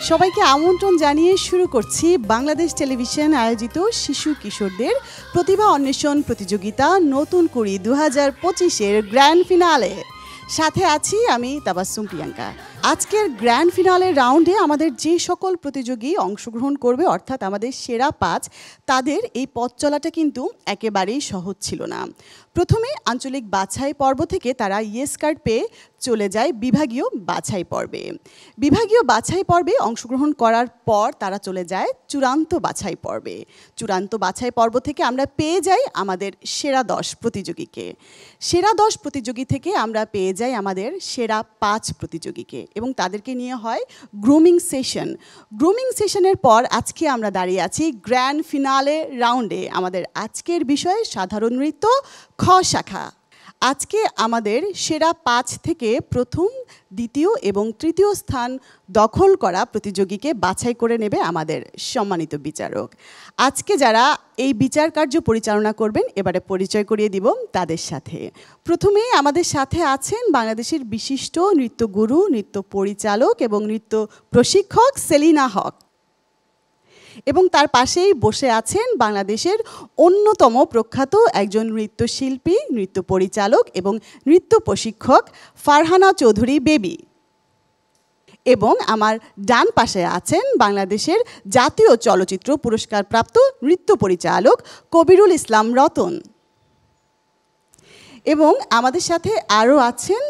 সবাইকে আমন্ত্রণ জানিয়ে শুরু করছি বাংলাদেশ টেলিভিশন আয়োজিত শিশু কিশোরদের প্রতিভা অন্বেষণ প্রতিযোগিতা নতুন কুড়ি 2025-এর গ্র্যান্ড ফিনালে। সাথে আছি আমি তাবাসসুম প্রিয়াঙ্কা। আজকের গ্র্যান্ড ফিনালের রাউন্ডে আমাদের যে সকল প্রতিযোগী অংশগ্রহণ করবে, অর্থাৎ আমাদের সেরা 5, তাদের এই পথ চলাটা কিন্তু একেবারেই সহজ ছিল না। প্রথমে আঞ্চলিক বাছাই পর্ব থেকে তারা ইয়েস কার্ড পেয়ে চলে যায় বিভাগীয় বাছাই পর্বে। বিভাগীয় বাছাই পর্বে অংশগ্রহণ করার পর তারা চলে যায় চূড়ান্ত বাছাই পর্বে। চূড়ান্ত বাছাই পর্ব থেকে আমরা পেয়ে যাই আমাদের সেরা 10 প্রতিযোগীকে। সেরা 10 প্রতিযোগী থেকে আমরা পেয়ে যাই আমাদের সেরা 5 প্রতিযোগীকে এবং তাদেরকে নিয়ে হয় গ্রুমিং সেশন। গ্রুমিং সেশনের পর আজকে আমরা দাঁড়িয়ে আছি গ্র্যান্ড ফিনালে রাউন্ডে। আমাদের আজকের বিষয় সাধারণ নৃত্য খ শাখা। আজকে আমাদের সেরা 5 থেকে প্রথম, দ্বিতীয় এবং তৃতীয় স্থান দখল করা প্রতিযোগীকে বাছাই করে নেবে আমাদের সম্মানিত বিচারক। আজকে যারা এই বিচার কার্য পরিচালনা করবেন, এবারে পরিচয় করিয়ে দিব তাদের সাথে। প্রথমেই আমাদের সাথে আছেন বাংলাদেশের বিশিষ্ট নৃত্যগুরু, নৃত্য পরিচালক এবং নৃত্য প্রশিক্ষক সেলিনা হক, এবং তার পাশেই বসে আছেন বাংলাদেশের অন্যতম প্রখ্যাত একজন নৃত্যশিল্পী, নৃত্য পরিচালক এবং নৃত্য প্রশিক্ষক ফারহানা চৌধুরী বেবি। এবং আমার ডান পাশে আছেন বাংলাদেশের জাতীয় চলচ্চিত্র পুরস্কারপ্রাপ্ত নৃত্য পরিচালক কবিরুল ইসলাম রতন। এবং আমাদের সাথে আরও আছেন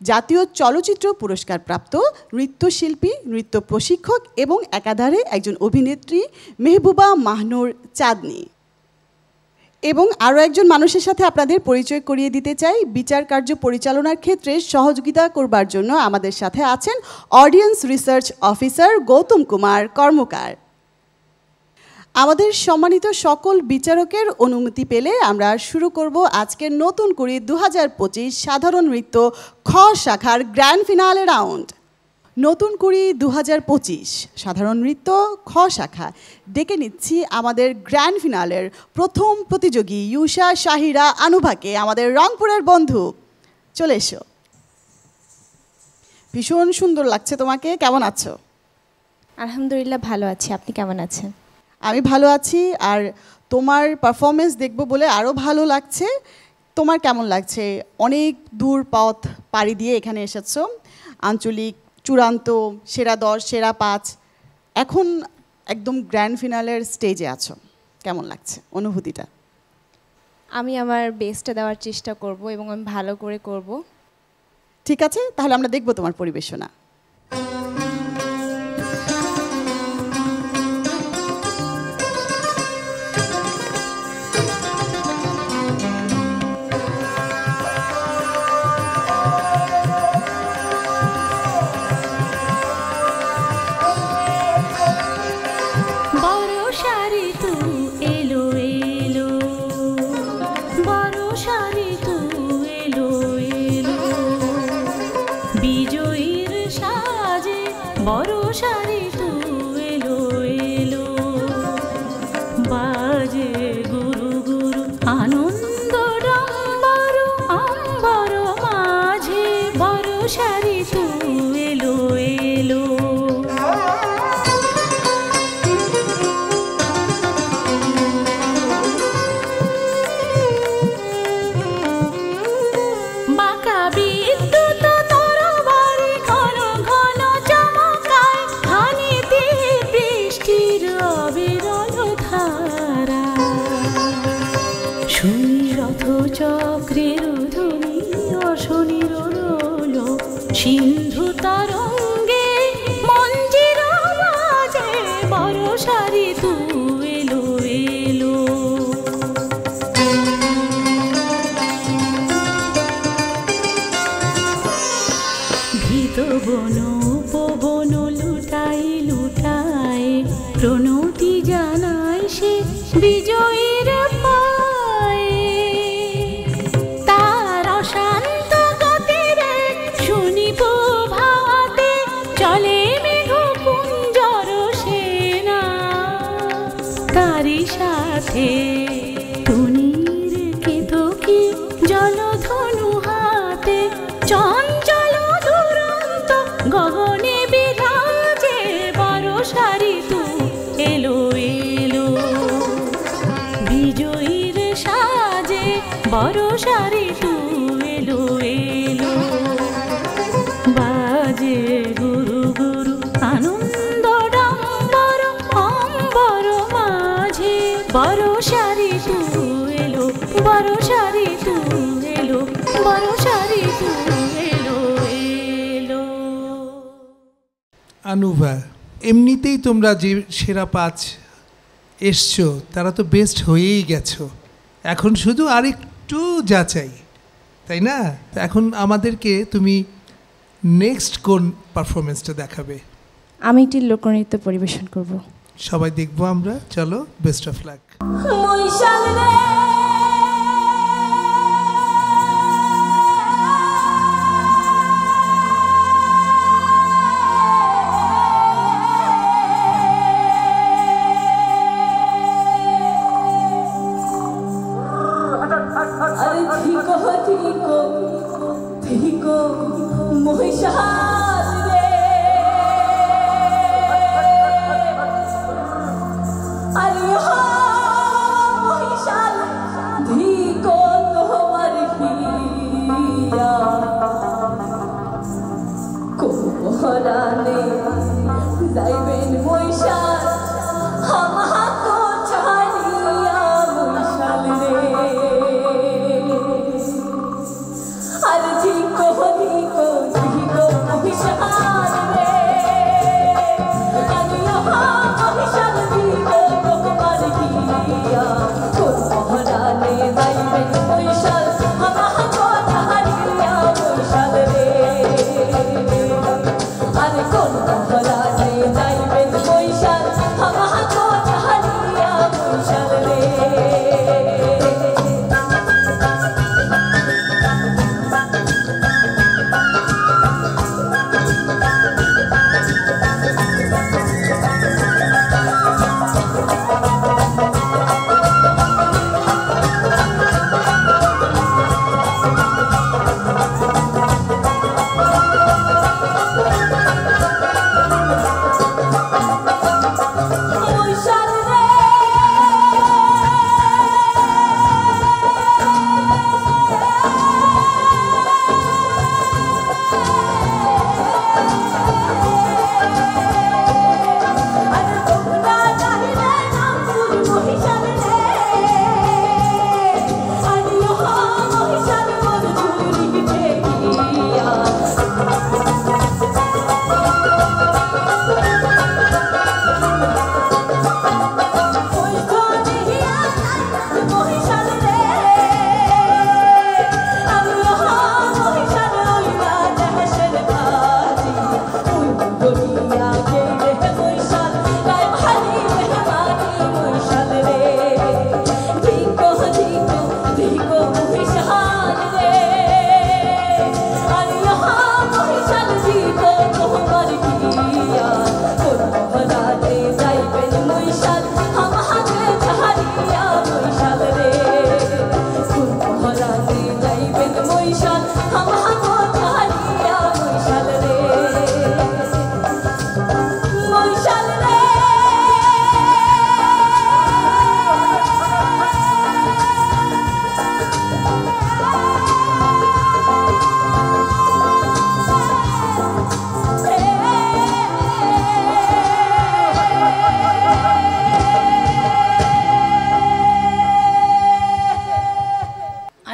জাতীয় চলচ্চিত্র পুরস্কারপ্রাপ্ত নৃত্যশিল্পী, নৃত্য প্রশিক্ষক এবং একাধারে একজন অভিনেত্রী মেহবুবা মাহনুর চাঁদনী। এবং আরও একজন মানুষের সাথে আপনাদের পরিচয় করিয়ে দিতে চাই। বিচার কার্য পরিচালনার ক্ষেত্রে সহযোগিতা করবার জন্য আমাদের সাথে আছেন audience research officer Gautam Kumar Karmakar. আমাদের সম্মানিত সকল বিচারকের অনুমতি পেলে আমরা শুরু করব আজকের নতুন কুড়ি 2025 সাধারণ নৃত্য খ শাখার গ্র্যান্ড ফিনালে রাউন্ড। নতুন কুড়ি 2025 সাধারণ নৃত্য খ শাখা ডেকে নিচ্ছি আমাদের গ্র্যান্ড ফিনালের প্রথম প্রতিযোগী ইউষা শাহিরা আনুভাকে, আমাদের রংপুরের বন্ধু। চলে এসো। ভীষণ সুন্দর লাগছে তোমাকে, কেমন আছো? আলহামদুলিল্লাহ ভালো আছি, আপনি কেমন আছেন? আমি ভালো আছি, আর তোমার পারফরমেন্স দেখব বলে আরও ভালো লাগছে। তোমার কেমন লাগছে? অনেক দূর পথ পাড়ি দিয়ে এখানে এসেছো, আঞ্চলিক, চূড়ান্ত, সেরা 10, সেরা 5, এখন একদম গ্র্যান্ড ফিনালের স্টেজে আছো। কেমন লাগছে অনুভূতিটা? আমি আমার বেস্টটা দেওয়ার চেষ্টা করব এবং আমি ভালো করে করব। ঠিক আছে, তাহলে আমরা দেখব তোমার পরিবেশনা। সিন্ধু তরঙ্গে মঞ্জির বাজে, বড় সারি তু এলো এলো। ভীত বন উপবন লুটাই লুটায় প্রণতি জানায় সে বিজয়ীর পায়ে। তার অশান্ত গতিরে শুনিব ভাতে চলে মেঘ কুঞ্জর সেনা। তারি সাথে টুনির কেতকী জলধনু হাতে চঞ্চল দুরন্ত গগনে বিরাজে, বড় আনুভা, এমনিতেই তোমরা যে সেরা 5 এসছো তারা তো বেস্ট হয়েই গেছো, এখন শুধু আরেকটু যাচাই, তাই না? তো এখন আমাদেরকে তুমি নেক্সট কোন পারফরমেন্সটা দেখাবে? আমি একটি লোকনৃত্য পরিবেশন করব। সবাই দেখবো আমরা, চলো, বেস্ট অফ লাক।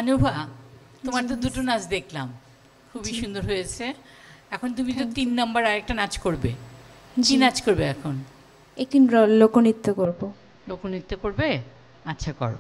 আনুভা, তোমার তো দুটো নাচ দেখলাম, খুবই সুন্দর হয়েছে। এখন তুমি তো 3 নম্বর আরেকটা নাচ করবে, কি নাচ করবে এখন? একটি লোকনৃত্য করব। লোকনৃত্য করবে? আচ্ছা, করো।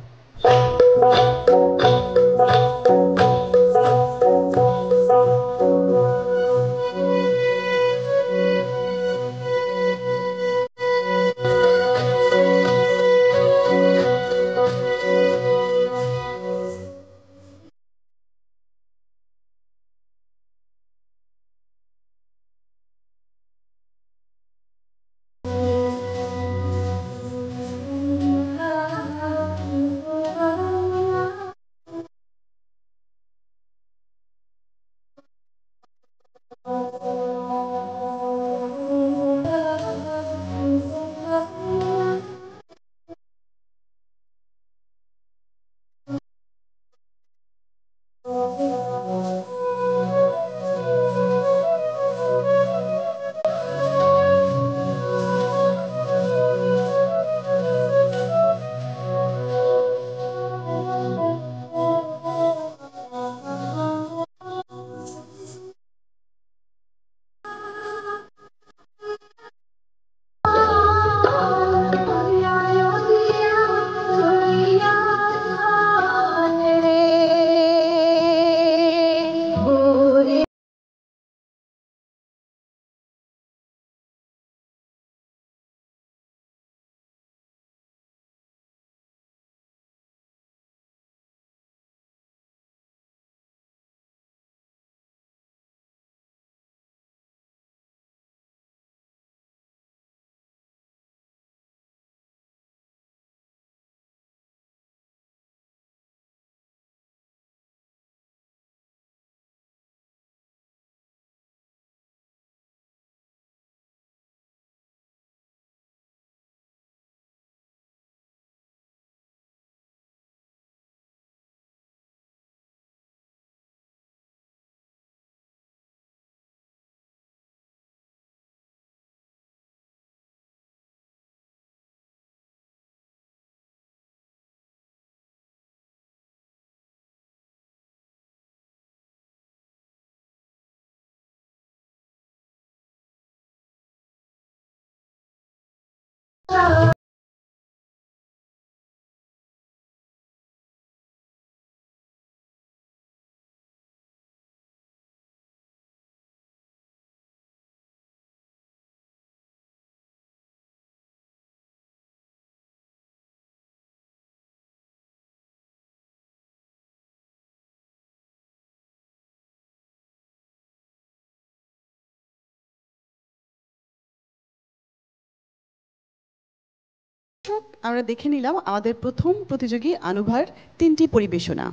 দর্শক, আমরা দেখে নিলাম আমাদের প্রথম প্রতিযোগী আনুভার 3টি পরিবেশনা।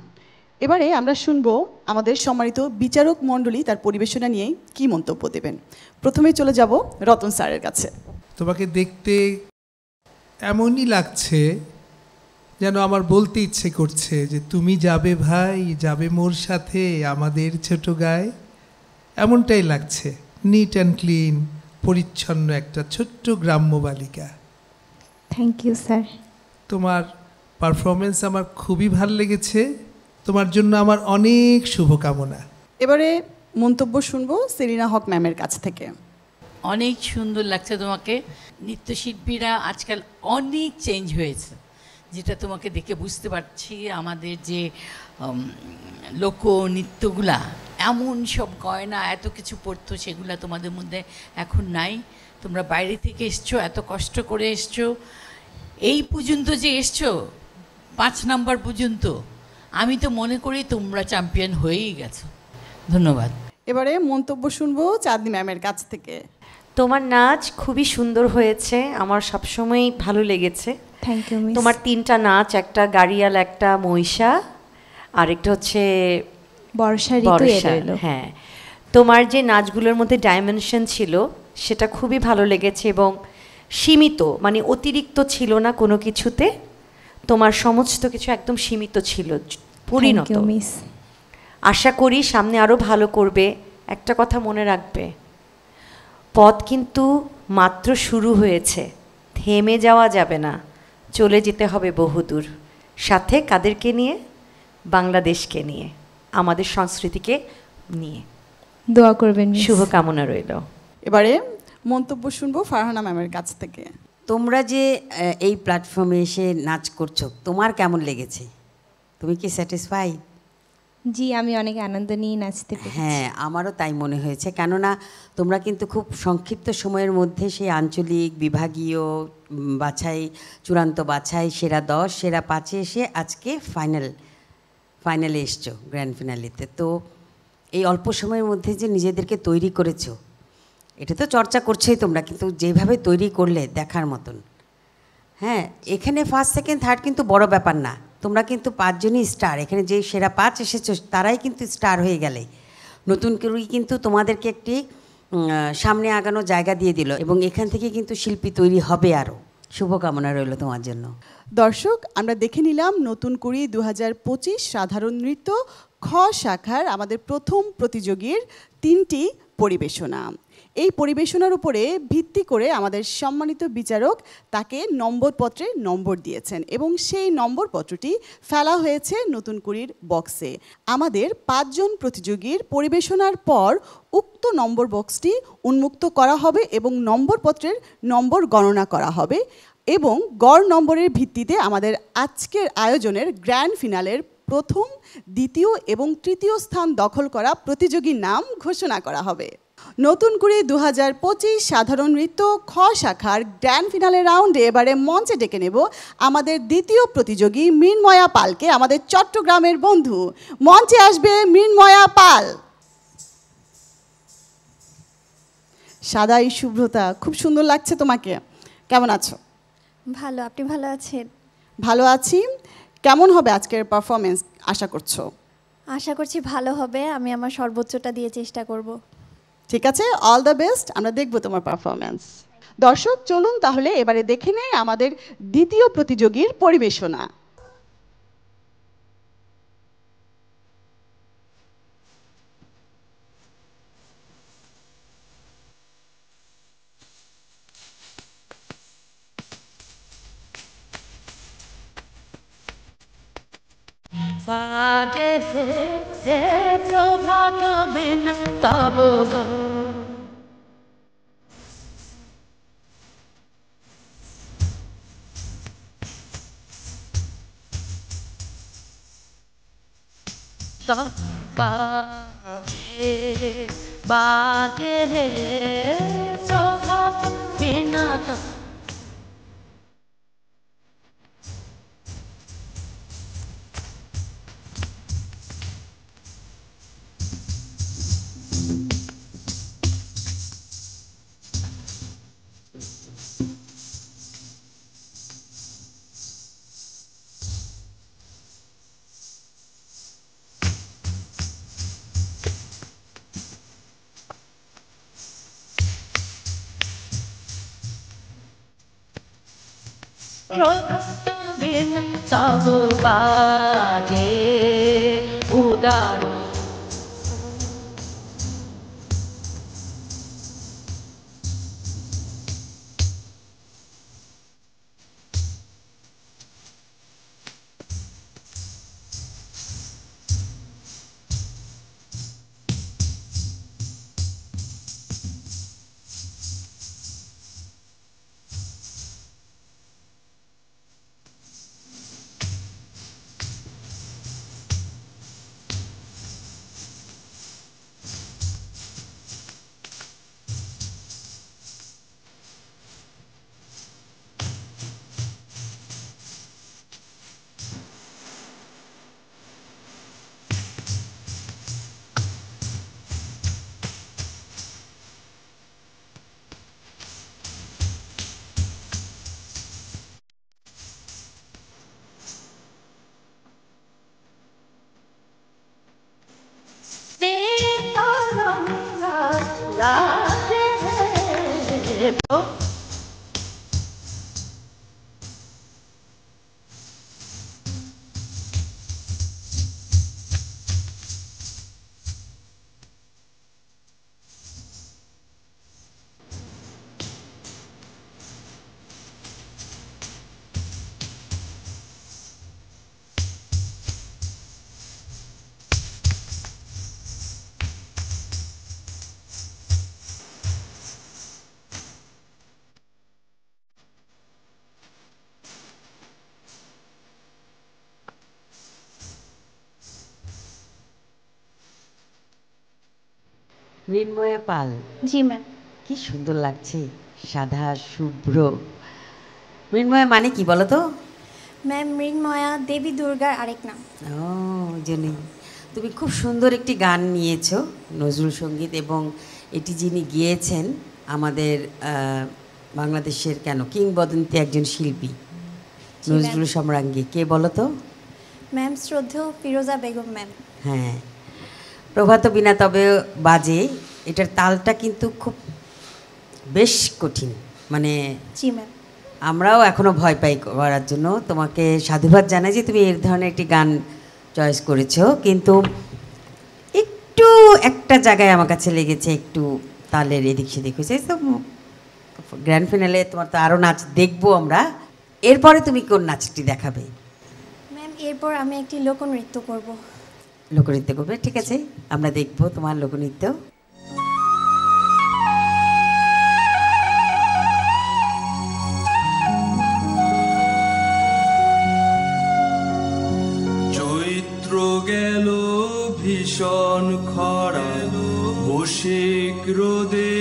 এবারে আমরা শুনবো আমাদের সম্মানিত বিচারক মণ্ডলী তার পরিবেশনা নিয়ে কি মন্তব্য দেবেন। প্রথমে চলে যাব রতন স্যারের কাছে। তোমাকে দেখতে এমনই লাগছে যেন আমার বলতে ইচ্ছে করছে যে তুমি যাবে ভাই, যাবে মোর সাথে আমাদের ছোট গায়ে। এমনটাই লাগছে, নিট অ্যান্ড ক্লিন, পরিচ্ছন্ন একটা ছোট্ট গ্রাম্য বালিকা। Thank you sir. তোমার পারফরমেন্স আমার খুবই ভালো লেগেছে, তোমার জন্য আমার অনেক শুভকামনা। এবারে মন্তব্য শুনবো সেলিনা হক ম্যামের কাছ থেকে। অনেক সুন্দর লাগছে তোমাকে। নৃত্যশিল্পীরা আজকাল অনেক চেঞ্জ হয়েছে, যেটা তোমাকে দেখে বুঝতে পারছি। আমাদের যে লোকনৃত্যগুলা, এমন সব গয়না এত কিছু পড়তো, সেগুলা তোমাদের মধ্যে এখন নাই। তোমরা বাইরে থেকে এসছো, এত কষ্ট করে এসছো, এই পর্যন্ত যে এসছো 5 নাম্বার পর্যন্ত, আমি তো মনে করি তোমরা চ্যাম্পিয়ন হয়েই গেছো। ধন্যবাদ। এবারে মন্তব্য শুনবো চাঁদনি ম্যামের কাছ থেকে। তোমার নাচ খুবই সুন্দর হয়েছে, আমার সবসময়ই ভালো লেগেছে। Thank you miss. তোমার 3টা নাচ, একটা গাড়িয়াল, একটা মহিষা, আর একটা হচ্ছে বর্ষা ঋতু বর্ষা। এলো। হ্যাঁ, তোমার যে নাচগুলোর মধ্যে ডাইমেনশন ছিল সেটা খুবই ভালো লেগেছে এবং সীমিত, মানে অতিরিক্ত ছিল না কোনো কিছুতে। তোমার সমস্ত কিছু একদম সীমিত ছিল, পরিণত। Thank you miss. আশা করি সামনে আরও ভালো করবে। একটা কথা মনে রাখবে, পথ কিন্তু মাত্র শুরু হয়েছে, থেমে যাওয়া যাবে না, চলে যেতে হবে বহুদূর। সাথে কাদেরকে নিয়ে? বাংলাদেশকে নিয়ে, আমাদের সংস্কৃতিকে নিয়ে। দোয়া করবেন মিস। শুভকামনা রইল। এবারে মন্তব্য শুনবো ফারহানা ম্যামের কাছ থেকে। তোমরা যে এই প্ল্যাটফর্মে এসে নাচ করছো, তোমার কেমন লেগেছে? তুমি কি স্যাটিসফাই? জি, আমি অনেক আনন্দ নিয়ে নাচতে পেরেছি। হ্যাঁ, আমারও তাই মনে হয়েছে, কেননা তোমরা কিন্তু খুব সংক্ষিপ্ত সময়ের মধ্যে সেই আঞ্চলিক, বিভাগীয় বাছাই, চূড়ান্ত বাছাই, সেরা 10, সেরা 5-এ এসে আজকে ফাইনালে এসছো, গ্র্যান্ড ফিনালিতে। তো এই অল্প সময়ের মধ্যে যে নিজেদেরকে তৈরি করেছো, এটা তো চর্চা করছোই তোমরা, কিন্তু যেভাবে তৈরি করলে দেখার মতন। হ্যাঁ, এখানে ফার্স্ট, সেকেন্ড, থার্ড কিন্তু বড় ব্যাপার না, তোমরা কিন্তু 5 জনই স্টার। এখানে যে সেরা 5 এসেছো তারাই কিন্তু স্টার হয়ে গেলে, নতুন করেই কিন্তু তোমাদেরকে একটি সামনে আগানো জায়গা দিয়ে দিল, এবং এখান থেকে কিন্তু শিল্পী তৈরি হবে আরও। শুভকামনা রইল তোমার জন্য। দর্শক, আমরা দেখে নিলাম নতুন কুড়ি 2025 সাধারণ নৃত্য খ শাখার আমাদের প্রথম প্রতিযোগীর 3টি পরিবেশনা। এই পরিবেশনার উপরে ভিত্তি করে আমাদের সম্মানিত বিচারক তাকে নম্বরপত্রে নম্বর দিয়েছেন এবং সেই নম্বরপত্রটি ফেলা হয়েছে নতুন কুড়ির বক্সে। আমাদের 5 জন প্রতিযোগীর পরিবেশনার পর উক্ত নম্বর বক্সটি উন্মুক্ত করা হবে এবং নম্বরপত্রের নম্বর গণনা করা হবে এবং গড় নম্বরের ভিত্তিতে আমাদের আজকের আয়োজনের গ্র্যান্ড ফিনালের প্রথম, দ্বিতীয় এবং তৃতীয় স্থান দখল করা প্রতিযোগীর নাম ঘোষণা করা হবে। নতুন কুড়ি 2025 সাধারণ নৃত্য খ শাখার গ্র্যান্ড ফিনালের রাউন্ডে এবারে মঞ্চে ডেকে নেব আমাদের দ্বিতীয় প্রতিযোগী মৃন্ময়া পালকে। আমাদের চট্টগ্রামের বন্ধু, মঞ্চে আসবে মৃন্ময়া পাল। সাদাই শুভ্রতা, খুব সুন্দর লাগছে তোমাকে। কেমন আছো? ভালো, আপনি ভালো আছেন? ভালো আছি। কেমন হবে আজকের পারফরমেন্স আশা করছো? আশা করছি ভালো হবে, আমি আমার সর্বোচ্চটা দিয়ে চেষ্টা করব। ঠিক আছে, অল দ্য বেস্ট। আমরা দেখব তোমার পারফরমেন্স। দর্শক, চলুন তাহলে এবারে দেখে নেই আমাদের দ্বিতীয় প্রতিযোগীর পরিবেশনা। তব বাজে উদার মৃন্ময়া পাল, জি ম্যাম। কি সুন্দর লাগছে, সাদা শুভ্র। মৃন্ময়া মানে কি বলো তো? ম্যাম মৃন্ময়া দেবী দুর্গার আরেক নাম। ও জানি। তুমি খুব সুন্দর একটি গান নিয়েছো, নজরুল সঙ্গীত, এবং এটি যিনি গিয়েছেন আমাদের বাংলাদেশের কেন কিংবদন্তি একজন শিল্পী নজরুল সম্রাজ্ঞী, কে বলো তো? ম্যাম শ্রদ্ধেয় ফিরোজা বেগম ম্যাম। হ্যাঁ, প্রভাত বিনা তবে বাজে, এটার তালটা কিন্তু খুব বেশ কঠিন, মানে জি ম্যাম। আমরাও এখনও ভয় পাই করার জন্য। তোমাকে সাধুবাদ জানাই যে তুমি এই ধরনের একটি গান চয়েস করেছো, কিন্তু একটু একটা জায়গায় আমার কাছে লেগেছে, একটু তালের এদিক সেদিক হয়েছে। তো গ্র্যান্ড ফিনালে তোমার তো আরও নাচ দেখবো আমরা, এরপরে তুমি কোন নাচটি দেখাবে? ম্যাম এরপর আমি একটি লোকনৃত্য করব। লোকনৃত্য করবে, ঠিক আছে, আমরা দেখবো তোমার লোকনৃত্য। চৈত্র গেল ভীষণ খরা, বসিক রোদে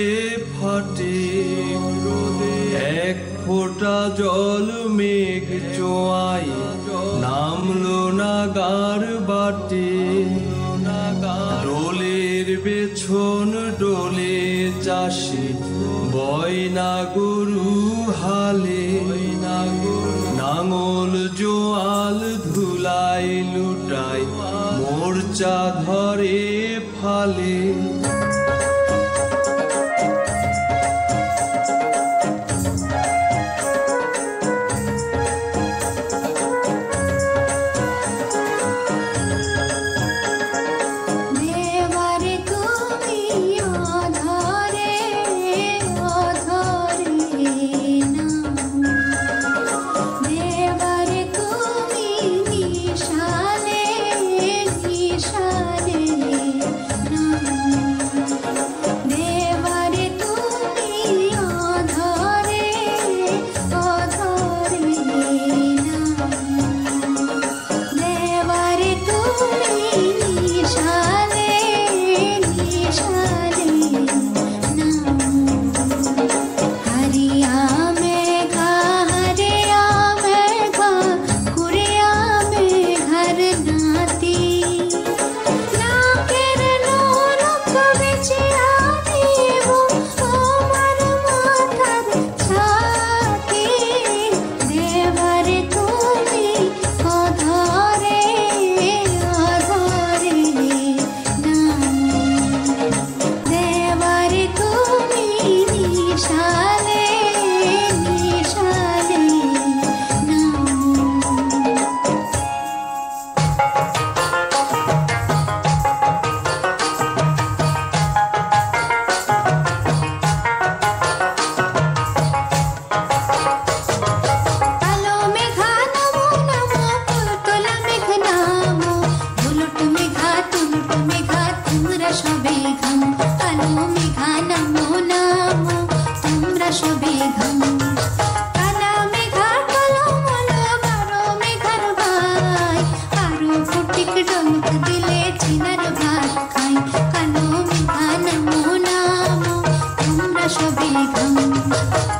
ফাটে, এক ফোঁটা জল মেঘ চোয়াই নামলো নাগার বাটে। ডোলের পেছন ডোলে চাষি, বয়না গরু হালে, নাঙল জোয়াল ধুলাই লুটাই, মোর্চা ধরে ফালে। নিশালে নিশালে ঘাম কালা মেঘা কলমলো বারো মেঘার ভাই আরো ফটিক ডঙ্ক দিলে চিনার ভাত খাই কালো মেঘা নামো নামো তোমরা সবে ঘাম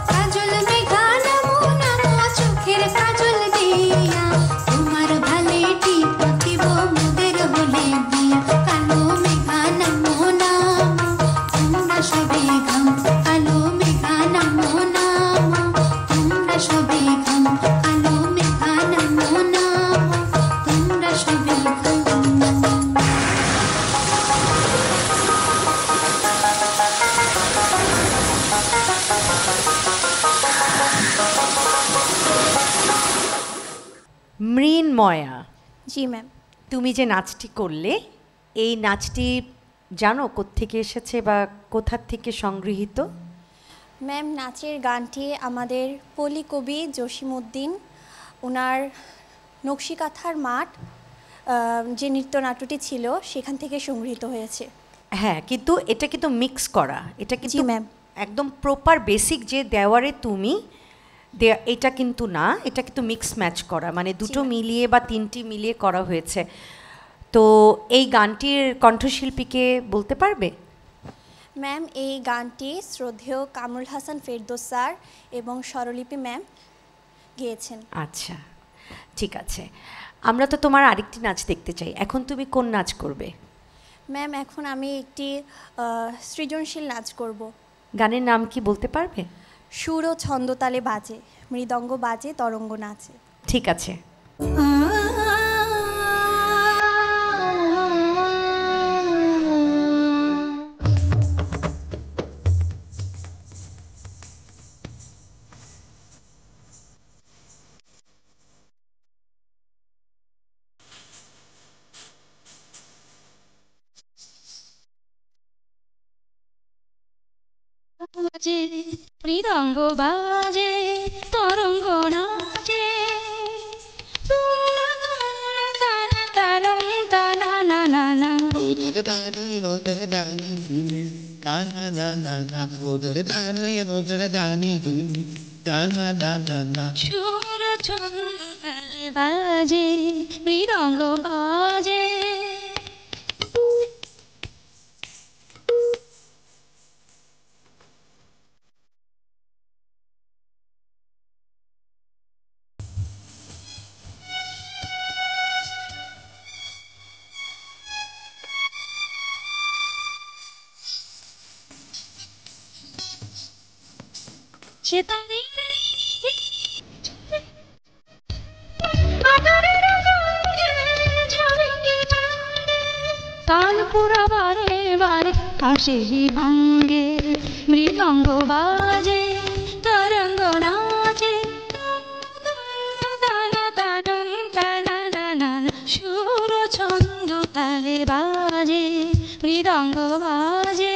কাজল মেঘা নামো নামো চোখের কাজল দিয়া তোমার ভালে টিপ দিব মোদের বলে দিয়া কালো মেঘা নামো নামো তোমরা সবে ঘাম কালো মেঘা নামো নামো তোমরা সবে ঘাম কালো মেঘা নামো নামো তোমরা সবে ঘাম মৃন্ময়া, জি ম্যাম। তুমি যে নাচটি করলে, এই নাচটি জানো কোত্থেকে এসেছে বা কোথার থেকে সংগৃহীত? ম্যাম, নাচের গানটি আমাদের পল্লী কবি জসিমউদ্দিন ওনার নকশিকাঁথার মাঠ যে নৃত্যনাট্যটি ছিল সেখান থেকে সংগৃহীত হয়েছে। হ্যাঁ, কিন্তু এটা কিন্তু মিক্স করা, এটা কিন্তু ম্যাম একদম প্রপার বেসিক যে দেওয়ারে তুমি এটা কিন্তু না, এটা কিন্তু মিক্স ম্যাচ করা, মানে দুটো মিলিয়ে বা তিনটি মিলিয়ে করা হয়েছে। তো এই গানটির কণ্ঠশিল্পীকে বলতে পারবে? ম্যাম, এই গানটি শ্রদ্ধেয় কামরুল হাসান ফেরদৌস স্যার এবং স্বরলিপি ম্যাম গেয়েছেন। আচ্ছা, ঠিক আছে। আমরা তো তোমার আরেকটি নাচ দেখতে চাই। এখন তুমি কোন নাচ করবে? ম্যাম, এখন আমি একটি সৃজনশীল নাচ করব। গানের নাম কি বলতে পারবে? সুর ও ছন্দতালে বাজে, মৃদঙ্গ বাজে, তরঙ্গ নাচে। ঠিক আছে। মৃদঙ্গ বাজে, তরঙ্গ নাচে, সুর ছন্দে বাজে, মৃদঙ্গ বাজে। তালপুরা বারে বারে হাসি ভাঙ্গে, মৃদঙ্গ বাজে, তরঙ্গ নাচে, সুর ছন্দ তালে বাজে, মৃদঙ্গ বাজে।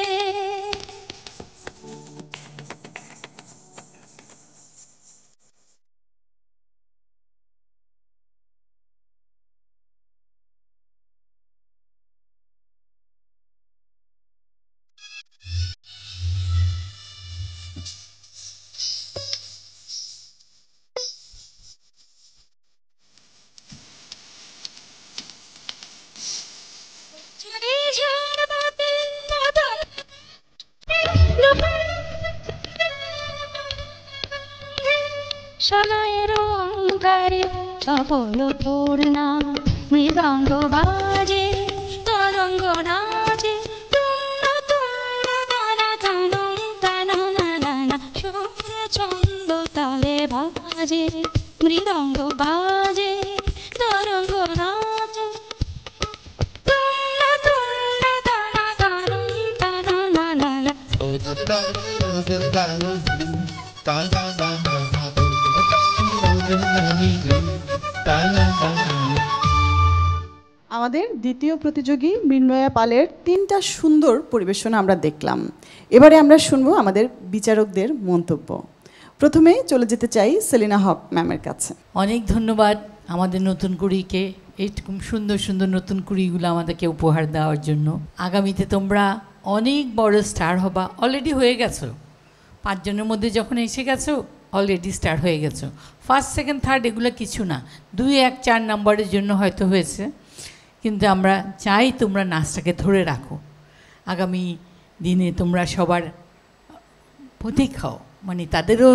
সময়ের অঙ্গারে সফল তোর নাম, মৃদঙ্গ বাজে, তরঙ্গ নাচে, সুর ছন্দ তালে বাজে, মৃদঙ্গ বাজে, তরঙ্গ নাচে, আমাদের দ্বিতীয় প্রতিযোগী মৃন্ময়া পালের 3টা সুন্দর পরিবেশনা আমরা দেখলাম। এবারে আমরা শুনবো আমাদের বিচারকদের মন্তব্য। প্রথমে চলে যেতে চাই সেলিনা হক ম্যামের কাছে। অনেক ধন্যবাদ আমাদের নতুন কুড়িকে এরকম সুন্দর সুন্দর নতুন কুড়িগুলো আমাদেরকে উপহার দেওয়ার জন্য। আগামীতে তোমরা অনেক বড় স্টার হবা, অলরেডি হয়ে গেছো, 5 জনের মধ্যে যখন এসে গেছো অলরেডি স্টার্ট হয়ে গেছো। ফার্স্ট সেকেন্ড থার্ড এগুলো কিছু না, 2, 1, 4 নম্বরের জন্য হয়তো হয়েছে, কিন্তু আমরা চাই তোমরা নাচটাকে ধরে রাখো, আগামী দিনে তোমরা সবার প্রতীক হও, মানে তাদেরও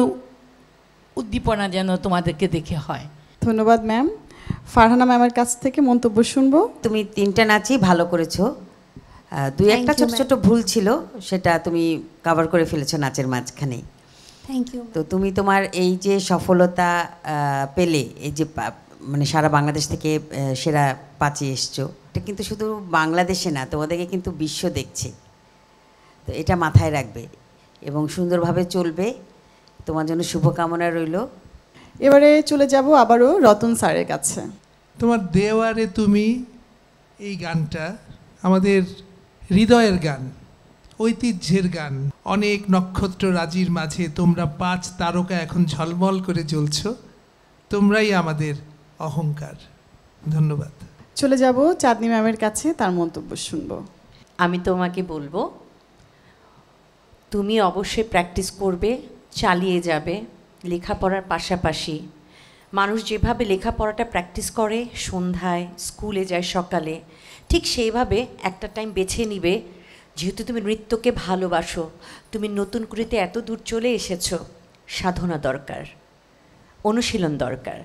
উদ্দীপনা যেন তোমাদেরকে দেখে হয়। ধন্যবাদ ম্যাম। ফারহানা ম্যামের কাছ থেকে মন্তব্য শুনবো। তুমি 3টা নাচই ভালো করেছো, 2-1টা ছোট ছোট ভুল ছিল, সেটা তুমি কভার করে ফেলেছো নাচের মাঝখানে। Thank you. তো তুমি তোমার এই যে সফলতা পেলে, এই যে মানে সারা বাংলাদেশ থেকে সেরা 5-এ এসছো, এটা কিন্তু শুধু বাংলাদেশে না, তোমাদেরকে কিন্তু বিশ্ব দেখছে। তো এটা মাথায় রাখবে এবং সুন্দরভাবে চলবে, তোমার জন্য শুভকামনা রইল। এবারে চলে যাব আবারও রতন স্যারের কাছে। তোমার দেওয়ারে তুমি এই গানটা আমাদের হৃদয়ের গান, ঐতিহ্যের গান। অনেক নক্ষত্র রাজির মাঝে তোমরা 5 তারকা এখন ঝলমল করে জ্বলছ, তোমরাই আমাদের অহংকার। ধন্যবাদ। চলে যাব চাঁদনি ম্যামের কাছে, তার মন্তব্য শুনবো। আমি তোমাকে বলবো, তুমি অবশ্যই প্র্যাকটিস করবে, চালিয়ে যাবে লেখাপড়ার পাশাপাশি। মানুষ যেভাবে লেখাপড়াটা প্র্যাকটিস করে সন্ধ্যায়, স্কুলে যায় সকালে, ঠিক সেইভাবে একটা টাইম বেছে নিবে। যেহেতু তুমি নৃত্যকে ভালোবাসো, তুমি নতুন করিতে এত দূর চলে এসেছো, সাধনা দরকার, অনুশীলন দরকার।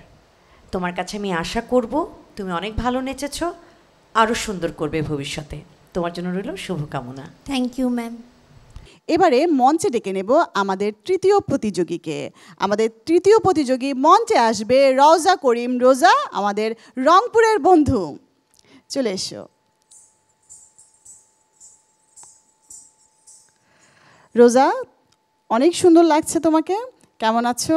তোমার কাছে আমি আশা করব তুমি অনেক ভালো নেচেছো, আরও সুন্দর করবে ভবিষ্যতে। তোমার জন্য রইল শুভকামনা। Thank you ma'am. এবারে মঞ্চে ডেকে নেব আমাদের তৃতীয় প্রতিযোগীকে। আমাদের তৃতীয় প্রতিযোগী মঞ্চে আসবে রওজা করিম রোজা, আমাদের রংপুরের বন্ধু। চলে এসো রোজা, অনেক সুন্দর লাগছে তোমাকে, কেমন আছো?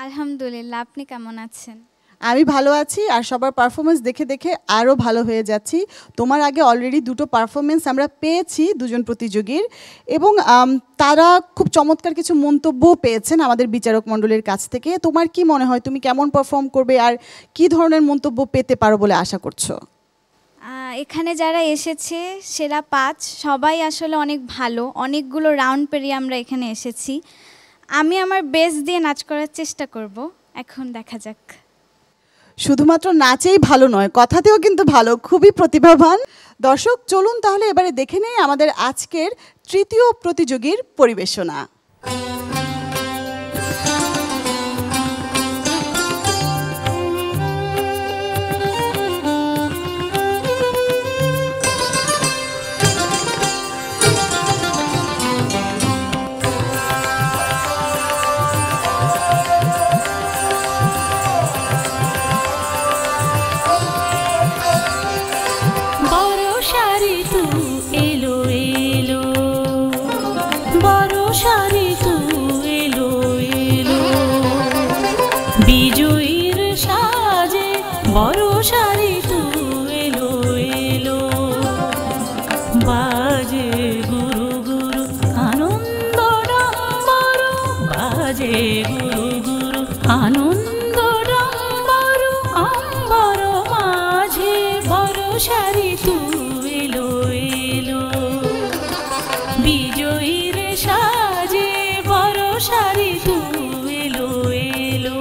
আলহামদুলিল্লাহ, আপনি কেমন আছেন? আমি ভালো আছি, আর সবার পারফরমেন্স দেখে দেখে আরও ভালো হয়ে যাচ্ছি। তোমার আগে অলরেডি 2টো পারফরমেন্স আমরা পেয়েছি 2জন প্রতিযোগীর, এবং তারা খুব চমৎকার কিছু মন্তব্য পেয়েছেন আমাদের বিচারক মণ্ডলীর কাছ থেকে। তোমার কি মনে হয় তুমি কেমন পারফর্ম করবে আর কি ধরনের মন্তব্য পেতে পারো বলে আশা করছো? এখানে যারা এসেছে সেরা 5 সবাই আসলে অনেক ভালো, অনেকগুলো রাউন্ড পেরিয়ে আমরা এখানে এসেছি। আমি আমার বেস্ট দিয়ে নাচ করার চেষ্টা করব, এখন দেখা যাক। শুধুমাত্র নাচেই ভালো নয়, কথাতেও কিন্তু ভালো, খুবই প্রতিভাবান। দর্শক চলুন তাহলে এবারে দেখে নেই আমাদের আজকের তৃতীয় প্রতিযোগীর পরিবেশনা। বিজয়ীর সাজে বড় শাড়ি তু এলো এলো, বাজে গুরু গুরু আনন্দ ডম্বর, বাজে গুরু গুরু আনন্দ ডম্বর, অম্বর মাঝে বড় শাড়ি তু এলো এলো, বিজয়ীর সাজে বড় শাড়ি তু এলো এলো।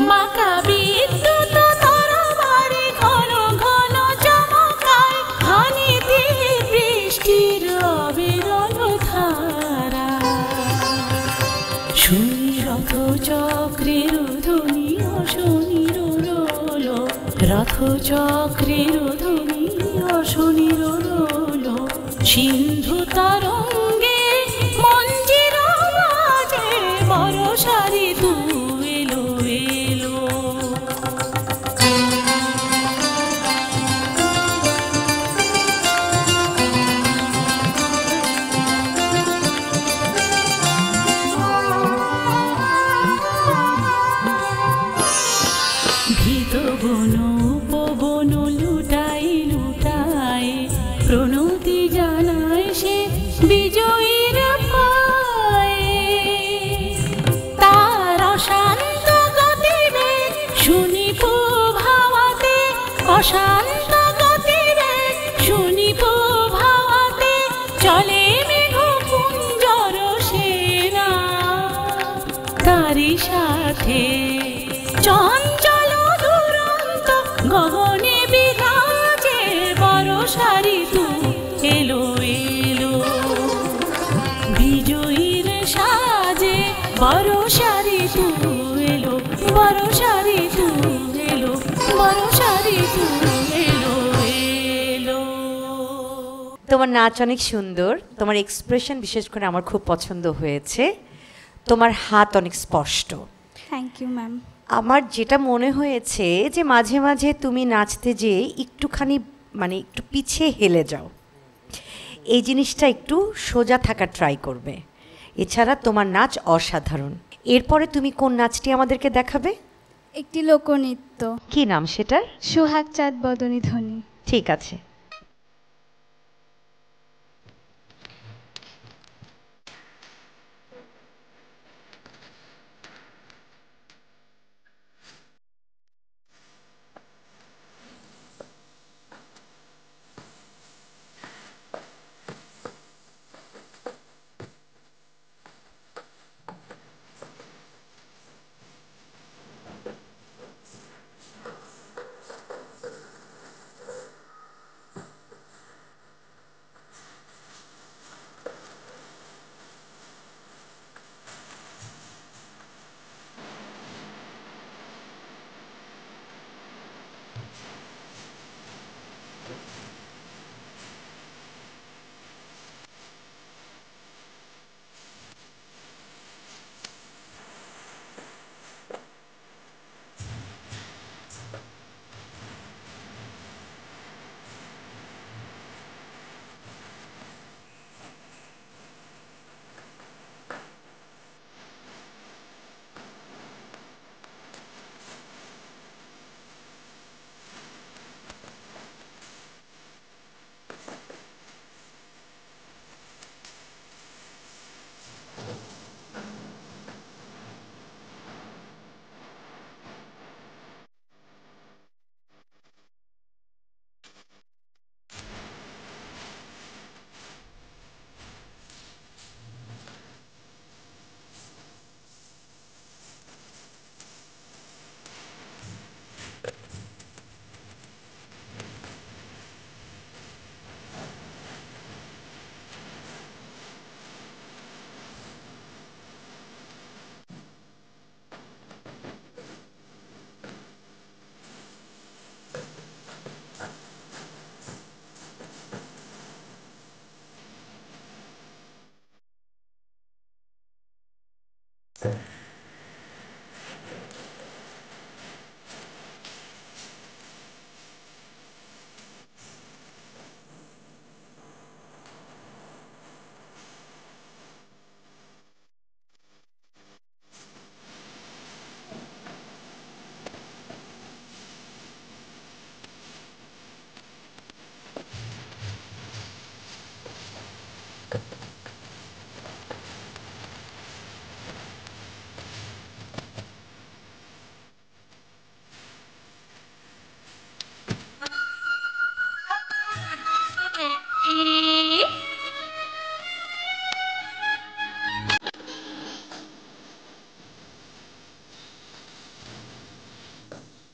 মাকা বিদ্যুৎ তরবারি ঘন ঘন চমকায়, হানিতে বৃষ্টির অবিরল ধারা, শুনি রথ চক্রের ধ্বনি অশনির রোল, রথ চক্রের ধ্বনি অশনির রোল, সিন্ধু তরঙ্গে মঞ্জির বাজে বড় শাড়ি তু এলো এলো। ভীত বন উপবন লুটাই লুটাই প্রণতি যা বিজয়ীর পায়ে তার অশান্ত গতিবেগ শুনি প্রভাতে, অশান্ত গতিবেগ শুনি প্রভাতে চলে মেঘপুঞ্জর সেনা, তারই সাথে চঞ্চল দুরন্ত গগনে বিরাজে বর্ষা ঋতু এলো এলো, বিজয়ীর সাজে বর্ষা ঋতু এলো, বর্ষা ঋতু এলো, বর্ষা ঋতু এলো এলো। তোমার নাচ অনেক সুন্দর, তোমার এক্সপ্রেশন বিশেষ করে আমার খুব পছন্দ হয়েছে, তোমার হাত অনেক স্পষ্ট। Thank you ma'am. আমার যেটা মনে হয়েছে যে মাঝে মাঝে তুমি নাচতে যেয়ে একটুখানি মানে একটু পিছিয়ে হেলে যাও, এই জিনিসটা একটু সোজা থাকার ট্রাই করবে। এছাড়া তোমার নাচ অসাধারণ। এরপরে তুমি কোন নাচটি আমাদেরকে দেখাবে? একটি লোকনৃত্য। কি নাম সেটার? সোহাগ চাঁদ বদনী ধ্বনি। ঠিক আছে।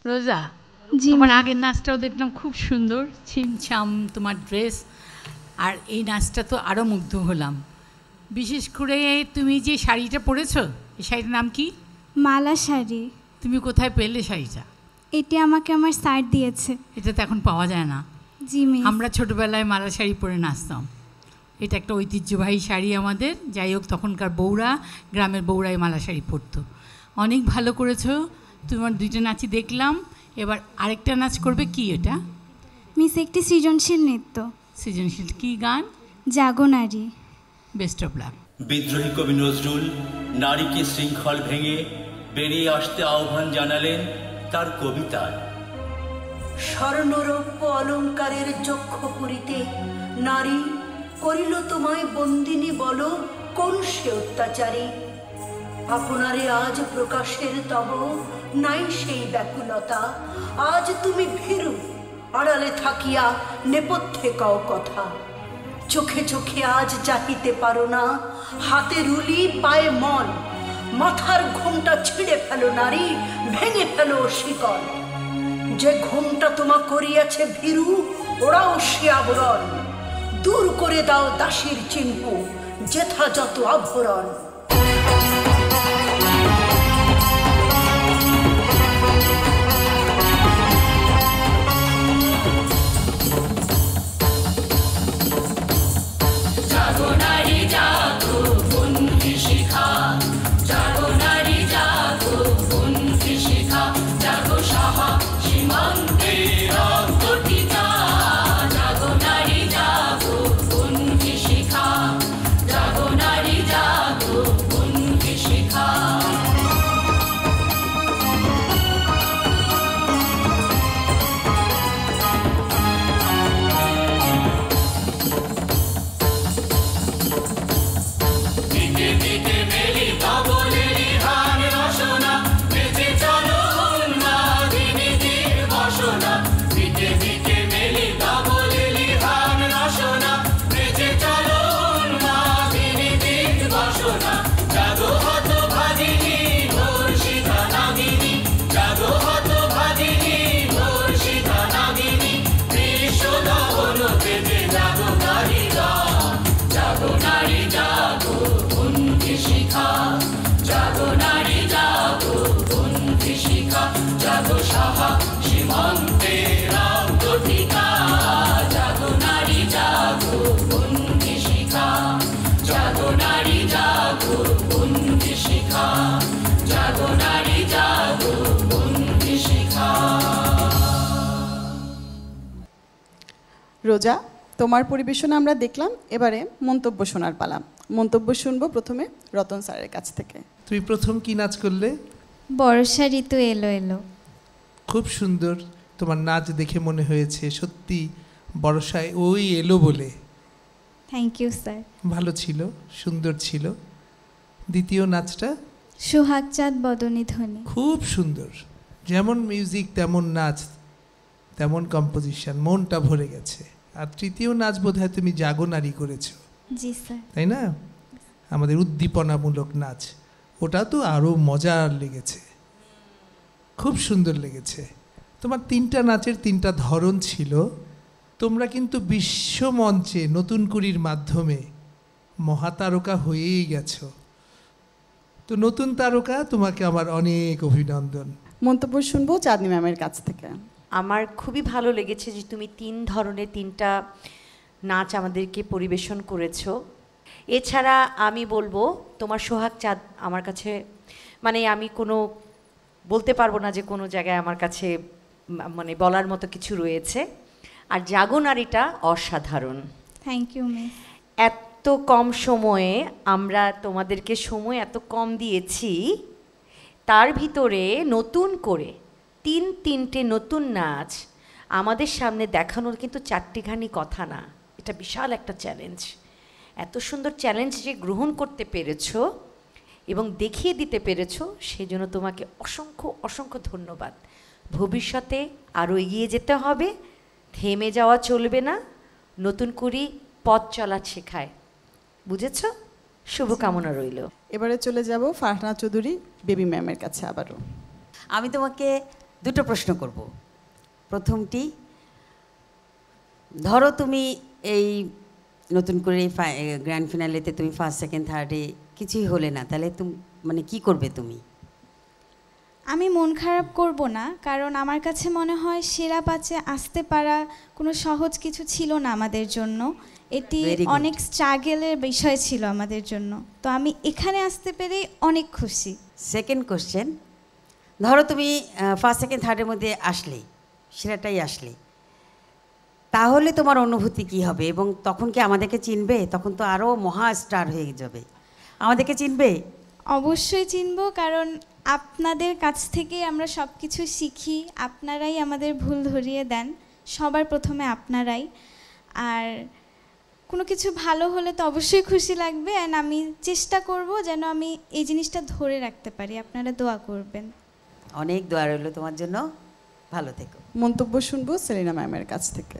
রোজা, তোমার আগের নাচটাও দেখলাম খুব সুন্দর, ছিমছাম তোমার ড্রেস, আর এই নাচটা তো আরও মুগ্ধ হলাম। বিশেষ করে তুমি যে শাড়িটা পরেছো, এই শাড়িটার নাম কি? মালা শাড়ি। তুমি কোথায় পেলে শাড়িটা? এটি আমাকে আমার স্যার দিয়েছে। এটা তো এখন পাওয়া যায় না। জি মিস। আমরা ছোটোবেলায় মালা শাড়ি পরে নাচতাম, এটা একটা ঐতিহ্যবাহী শাড়ি আমাদের। যাই হোক, তখনকার বউরা, গ্রামের বউরাই মালা শাড়ি পরতো। অনেক ভালো করেছো, তোমার দুইটা নাচই দেখলাম। এবার আরেকটা নাচ করবে, কি এটা? মিস একটি সৃজনশীল নৃত্য। সৃজনশীল কি গান? জাগো নারী। Best of luck. বিদ্রোহী কবি নজরুল নারীকে শৃঙ্খল ভেঙে বেরিয়ে আসতে আহ্বান জানালেন তার কবিতায়। স্বর্ণরৌপ্য অলঙ্কারের চক্ষ পুরিতে নারী করিল তোমায় বন্দিনী বলো কোন সে অত্যাচারী? আপনারে আজ প্রকাশের তব নাই সেই ব্যাকুলতা। আজ তুমি ভীরু, আড়ালে থাকিয়া নেপথ্যে কও কথা। চোখে চোখে আজ চাহিতে পারো না, হাতে রুলি পায়ে মন। মাথার ঘোমটা ছিঁড়ে ফেলো নারী, ভেঙে ফেলো শিকল। যে ঘোমটা তোমা করিয়াছে ভীরু, ওরাও সে আবরণ। দূর করে দাও দাসীর চিহ্ন, যথাযথ আভরণ। জাগো নারী জাগো বন্ধি শিখা, জাগো নারী জাগো বন্ধি শিখা, জাগো সাহা সীমান্তে রক্ত টিকা। জাগো নারী জাগো বন্ধি শিখা, জাগো নারী জাগো বন্ধি শিখা। দিকে দিকে মেলি ধবলেরি ধান রসনা, বেঁচে চলো উন্মাদিনী তীর বসনা। দিকে দিকে মেলি ধবলেরি ধান রসনা, বেঁচে চলো উন্মাদিনী তীর বসনা। জাগো হত ভাগিনী ধর্ষিতা নাগিনী, জাগো হত ভাগিনী ধর্ষিতা নাগিনী। বিশ্ব দহন পেতে জাগো নারী গান, জাগো নারী জাগো বন্ধি শিখা, জাগো নারী জাগো বন্ধি শিখা, জাগো সাহা সীমান্তে রক্ত টিকা। জাগো নারী জাগো বন্ধি শিখা, জাগো নারী জাগো বন্ধি শিখা, জাগো নারী জাগো বন্ধি শিখা। রোজা, তোমার পরিবেশনা আমরা দেখলাম, এবারে মন্তব্য শোনার পালা। মন্তব্য শুনবো প্রথমে রতন স্যারের কাছ থেকে। তুমি প্রথম কি নাচ করলে? বর্ষা ঋতু এলো এলো। খুব সুন্দর, তোমার নাচ দেখে মনে হয়েছে সত্যি বর্ষায় ওই এলো বলে। Thank you sir. ভালো ছিল, সুন্দর ছিল। দ্বিতীয় নাচটা? সোহাগ চাঁদ বদনী ধ্বনি। খুব সুন্দর, যেমন মিউজিক তেমন নাচ, তেমন কম্পোজিশন, মনটা ভরে গেছে। আর তৃতীয় নাচ বোধহয় তুমি জাগো নারী করেছো, জি স্যার। তাই না? আমাদের উদ্দীপনামূলক নাচ, ওটা তো আরও মজার লেগেছে, খুব সুন্দর লেগেছে। তোমার তিনটা নাচের তিনটা ধরন ছিল। তোমরা কিন্তু বিশ্বমঞ্চে নতুন কুড়ির মাধ্যমে মহাতারকা হয়েই গেছো। তো নতুন তারকা, তোমাকে আমার অনেক অভিনন্দন। মন্তব্য শুনবো চাঁদনি ম্যামের কাছ থেকে। আমার খুবই ভালো লেগেছে যে তুমি তিন ধরনের তিনটা নাচ আমাদেরকে পরিবেশন করেছো। এছাড়া আমি বলবো তোমার সোহাগ চাঁদ আমার কাছে, মানে আমি কোনো বলতে পারবো না যে কোনো জায়গায় আমার কাছে মানে বলার মতো কিছু রয়েছে। আর জাগো নারীটা অসাধারণ। Thank you miss. এত কম সময়ে আমরা তোমাদেরকে সময় এত কম দিয়েছি, তার ভিতরে নতুন করে তিনটে নতুন নাচ আমাদের সামনে দেখানোর কিন্তু চারটিখানি কথা না, এটা বিশাল একটা চ্যালেঞ্জ। এত সুন্দর চ্যালেঞ্জ যে গ্রহণ করতে পেরেছো এবং দেখিয়ে দিতে পেরেছো, সেই জন্য তোমাকে অসংখ্য অসংখ্য ধন্যবাদ। ভবিষ্যতে আরও এগিয়ে যেতে হবে, থেমে যাওয়া চলবে না। নতুন করে পথ চলা শেখায়, বুঝেছো? শুভকামনা রইল। এবারে চলে যাব ফারহানা চৌধুরী বেবি ম্যামের কাছে আবারও। আমি তোমাকে দুটো প্রশ্ন করব। প্রথমটি, ধরো তুমি এই নতুন করে গ্র্যান্ড ফিনালেতে তুমি ফার্স্ট সেকেন্ড থার্ডে কিছুই হলে না, তাহলে তুমি মানে কি করবে তুমি? আমি মন খারাপ করব না, কারণ আমার কাছে মনে হয় সেরা পাঁচে আসতে পারা কোনো সহজ কিছু ছিল না আমাদের জন্য। এটি অনেক স্ট্রাগলের বিষয় ছিল আমাদের জন্য। তো আমি এখানে আসতে পেরে অনেক খুশি। সেকেন্ড কোশ্চেন, ধরো তুমি ফার্স্ট সেকেন্ড থার্ডের মধ্যে আসলে, সেরাটাই আসলে, তাহলে তোমার অনুভূতি কি হবে? এবং তখন কি আমাদেরকে চিনবে? তখন তো আরও মহা স্টার হয়ে যাবে। আমাদেরকে চিনবে? অবশ্যই চিনব, কারণ আপনাদের কাছ থেকে আমরা সব কিছু শিখি। আপনারাই আমাদের ভুল ধরিয়ে দেন, সবার প্রথমে আপনারাই। আর কোনো কিছু ভালো হলে তো অবশ্যই খুশি লাগবে, অ্যান্ড আমি চেষ্টা করব যেন আমি এই জিনিসটা ধরে রাখতে পারি। আপনারা দোয়া করবেন। অনেক দোয়া রইল তোমার জন্য, ভালো থেকো। মন্তব্য শুনবো সেলিনা ম্যামের কাছ থেকে।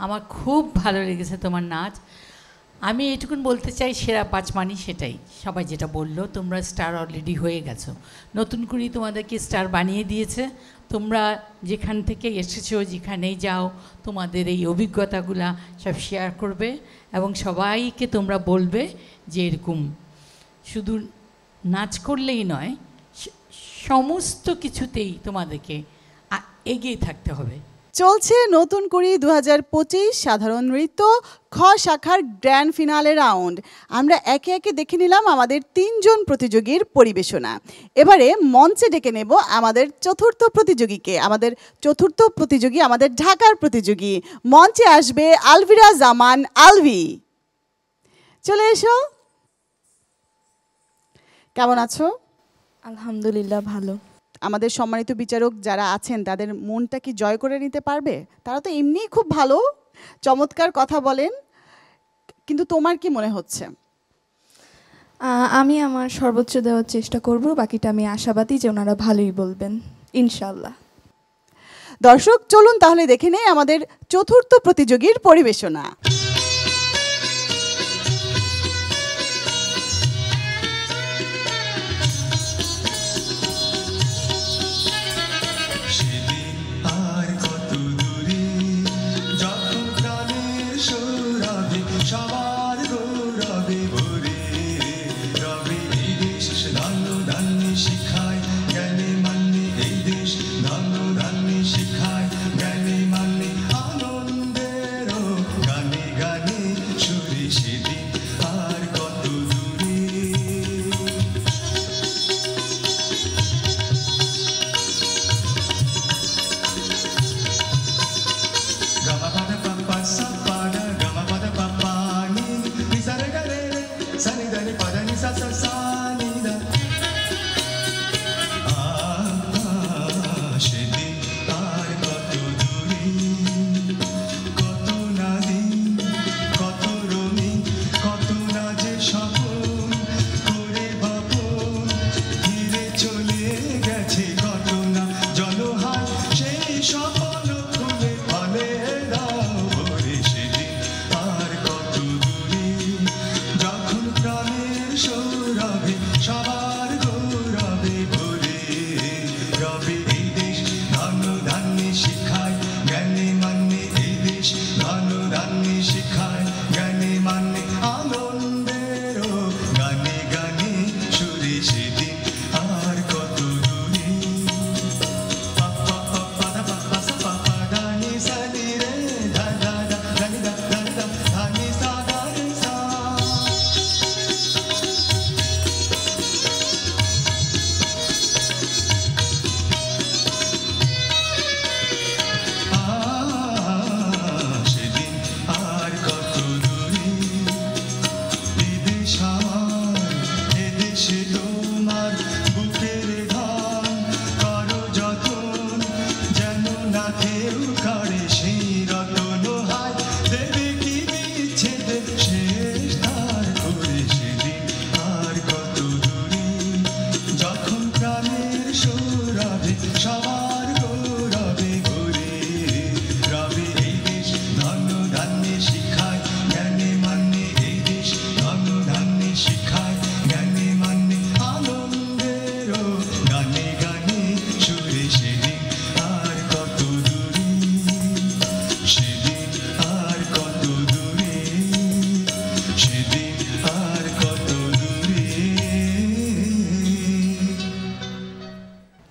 আমার খুব ভালো লেগেছে তোমার নাচ। আমি এটুকুন বলতে চাই, সেরা 5 মানি সেটাই, সবাই যেটা বললো, তোমরা স্টার অলরেডি হয়ে গেছো, নতুন করে তোমাদেরকে স্টার বানিয়ে দিয়েছে। তোমরা যেখান থেকে এসেছো, যেখানেই যাও, তোমাদের এই অভিজ্ঞতাগুলা সব শেয়ার করবে এবং সবাইকে তোমরা বলবে যে এরকম শুধু নাচ করলেই নয়, সমস্ত কিছুতেই তোমাদেরকে এগিয়ে থাকতে হবে। চলছে নতুন কুড়ি 2025 সাধারণ নৃত্য খ শাখার গ্র্যান্ড ফিনালে রাউন্ড। আমরা একে একে দেখে নিলাম আমাদের 3 জন প্রতিযোগীর পরিবেশনা। এবারে মঞ্চে ডেকে নেব আমাদের চতুর্থ প্রতিযোগীকে। আমাদের চতুর্থ প্রতিযোগী আমাদের ঢাকার প্রতিযোগী। মঞ্চে আসবে আলভিরা জামান আলভি। চলে এসো। কেমন আছো? আলহামদুলিল্লাহ ভালো। আমাদের সম্মানিত বিচারক যারা আছেন তাদের মনটা কি জয় করে নিতে পারবে? তারা তো এমনিই খুব ভালো, চমৎকার কথা বলেন, কিন্তু তোমার কি মনে হচ্ছে? আমি আমার সর্বোচ্চ দেওয়ার চেষ্টা করব, বাকিটা আমি আশাবাদী যে ওনারা ভালোই বলবেন ইনশাআল্লাহ। দর্শক চলুন তাহলে দেখে নেই আমাদের চতুর্থ প্রতিযোগীর পরিবেশনা।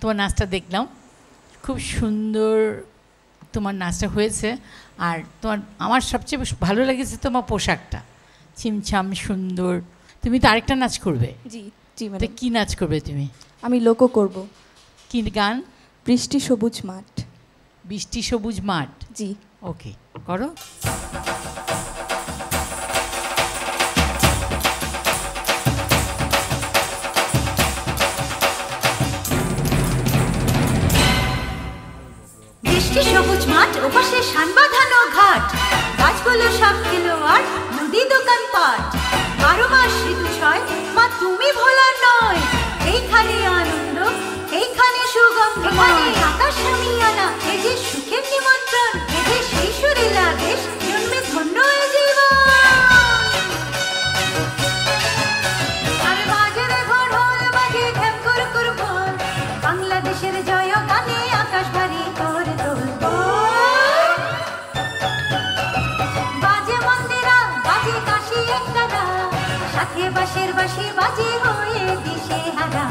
তোমার নাচটা দেখলাম, খুব সুন্দর তোমার নাচটা হয়েছে। আর তোমার আমার সবচেয়ে ভালো লেগেছে তোমার পোশাকটা, ছিমছাম সুন্দর। তুমি তো আরেকটা নাচ করবে? জি জি ম্যাডাম। কি নাচ করবে তুমি? আমি লোকো করব। কি গান? বৃষ্টি সবুজ মাঠ। বৃষ্টি সবুজ মাঠ, জি। ওকে, করো। বৃষ্টি সবুজ মাঠ, ওপাশে শান বাঁধানো ঘাট, গাছগুলো সব খেলোয়াড়, নদী তুমি ভোলার নয়। এইখানে আনন্দ, এইখানে সুগন্ধ, এখানে আকাশ নামিয়ানা, এই যে সুখের নিমন্ত্রণ, এই যে সেই সুরেলা দেশ, জন্মে ধন্য এ জীবন। আরে বাজে রে ঘোড় বাজে ঘেম করে করে বল, বাংলাদেশের জয় গানে আকাশ ভারী করে তোল। বাজে মন্দিরা, বাজে কাশি একতারা, সাথে বাঁশের বাঁশি বাজে হয়ে দিশে হারা।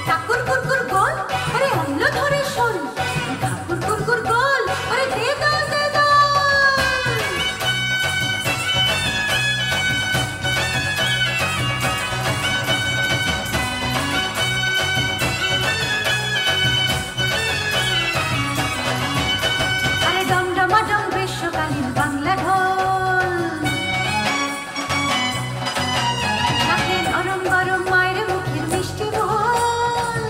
ঠাকুর কুরকুর গোল, আরে অম্ল ধরে শোন, ঠাকুর কুরকুর গোল, আরে দে দল দে দল। আরে ডমডমাডম গ্রীষ্মকালীন বাংলা ঢোল, সাথে নরম গরম মায়ের মুখের মিষ্টি বোল।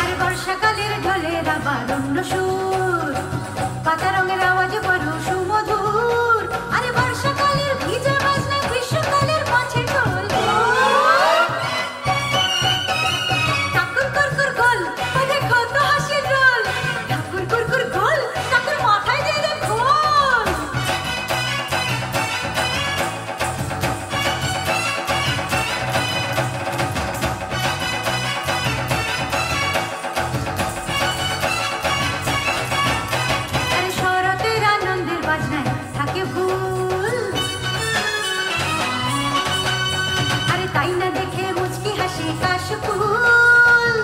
আর বর্ষাকালের ঢলের আবার অন্য সুর, পাতা রঙের আওয়াজ বড় সুমধুর। আরে বর্ষাকালের ভিজে বাজনা, গ্রীষ্মকালের মাছের ঢোল। ঠাকুর কুরকুর গোল, ওরে কত হাসির রোল, ঠাকুর কুরকুর গোল, ঠাকুর মাথায় দিয়ে দে খোল। আরে শরতের আনন্দের বাজনায় থাকে ভুল, আরে তাই না দেখে মুচকি হাসি কাশফুল।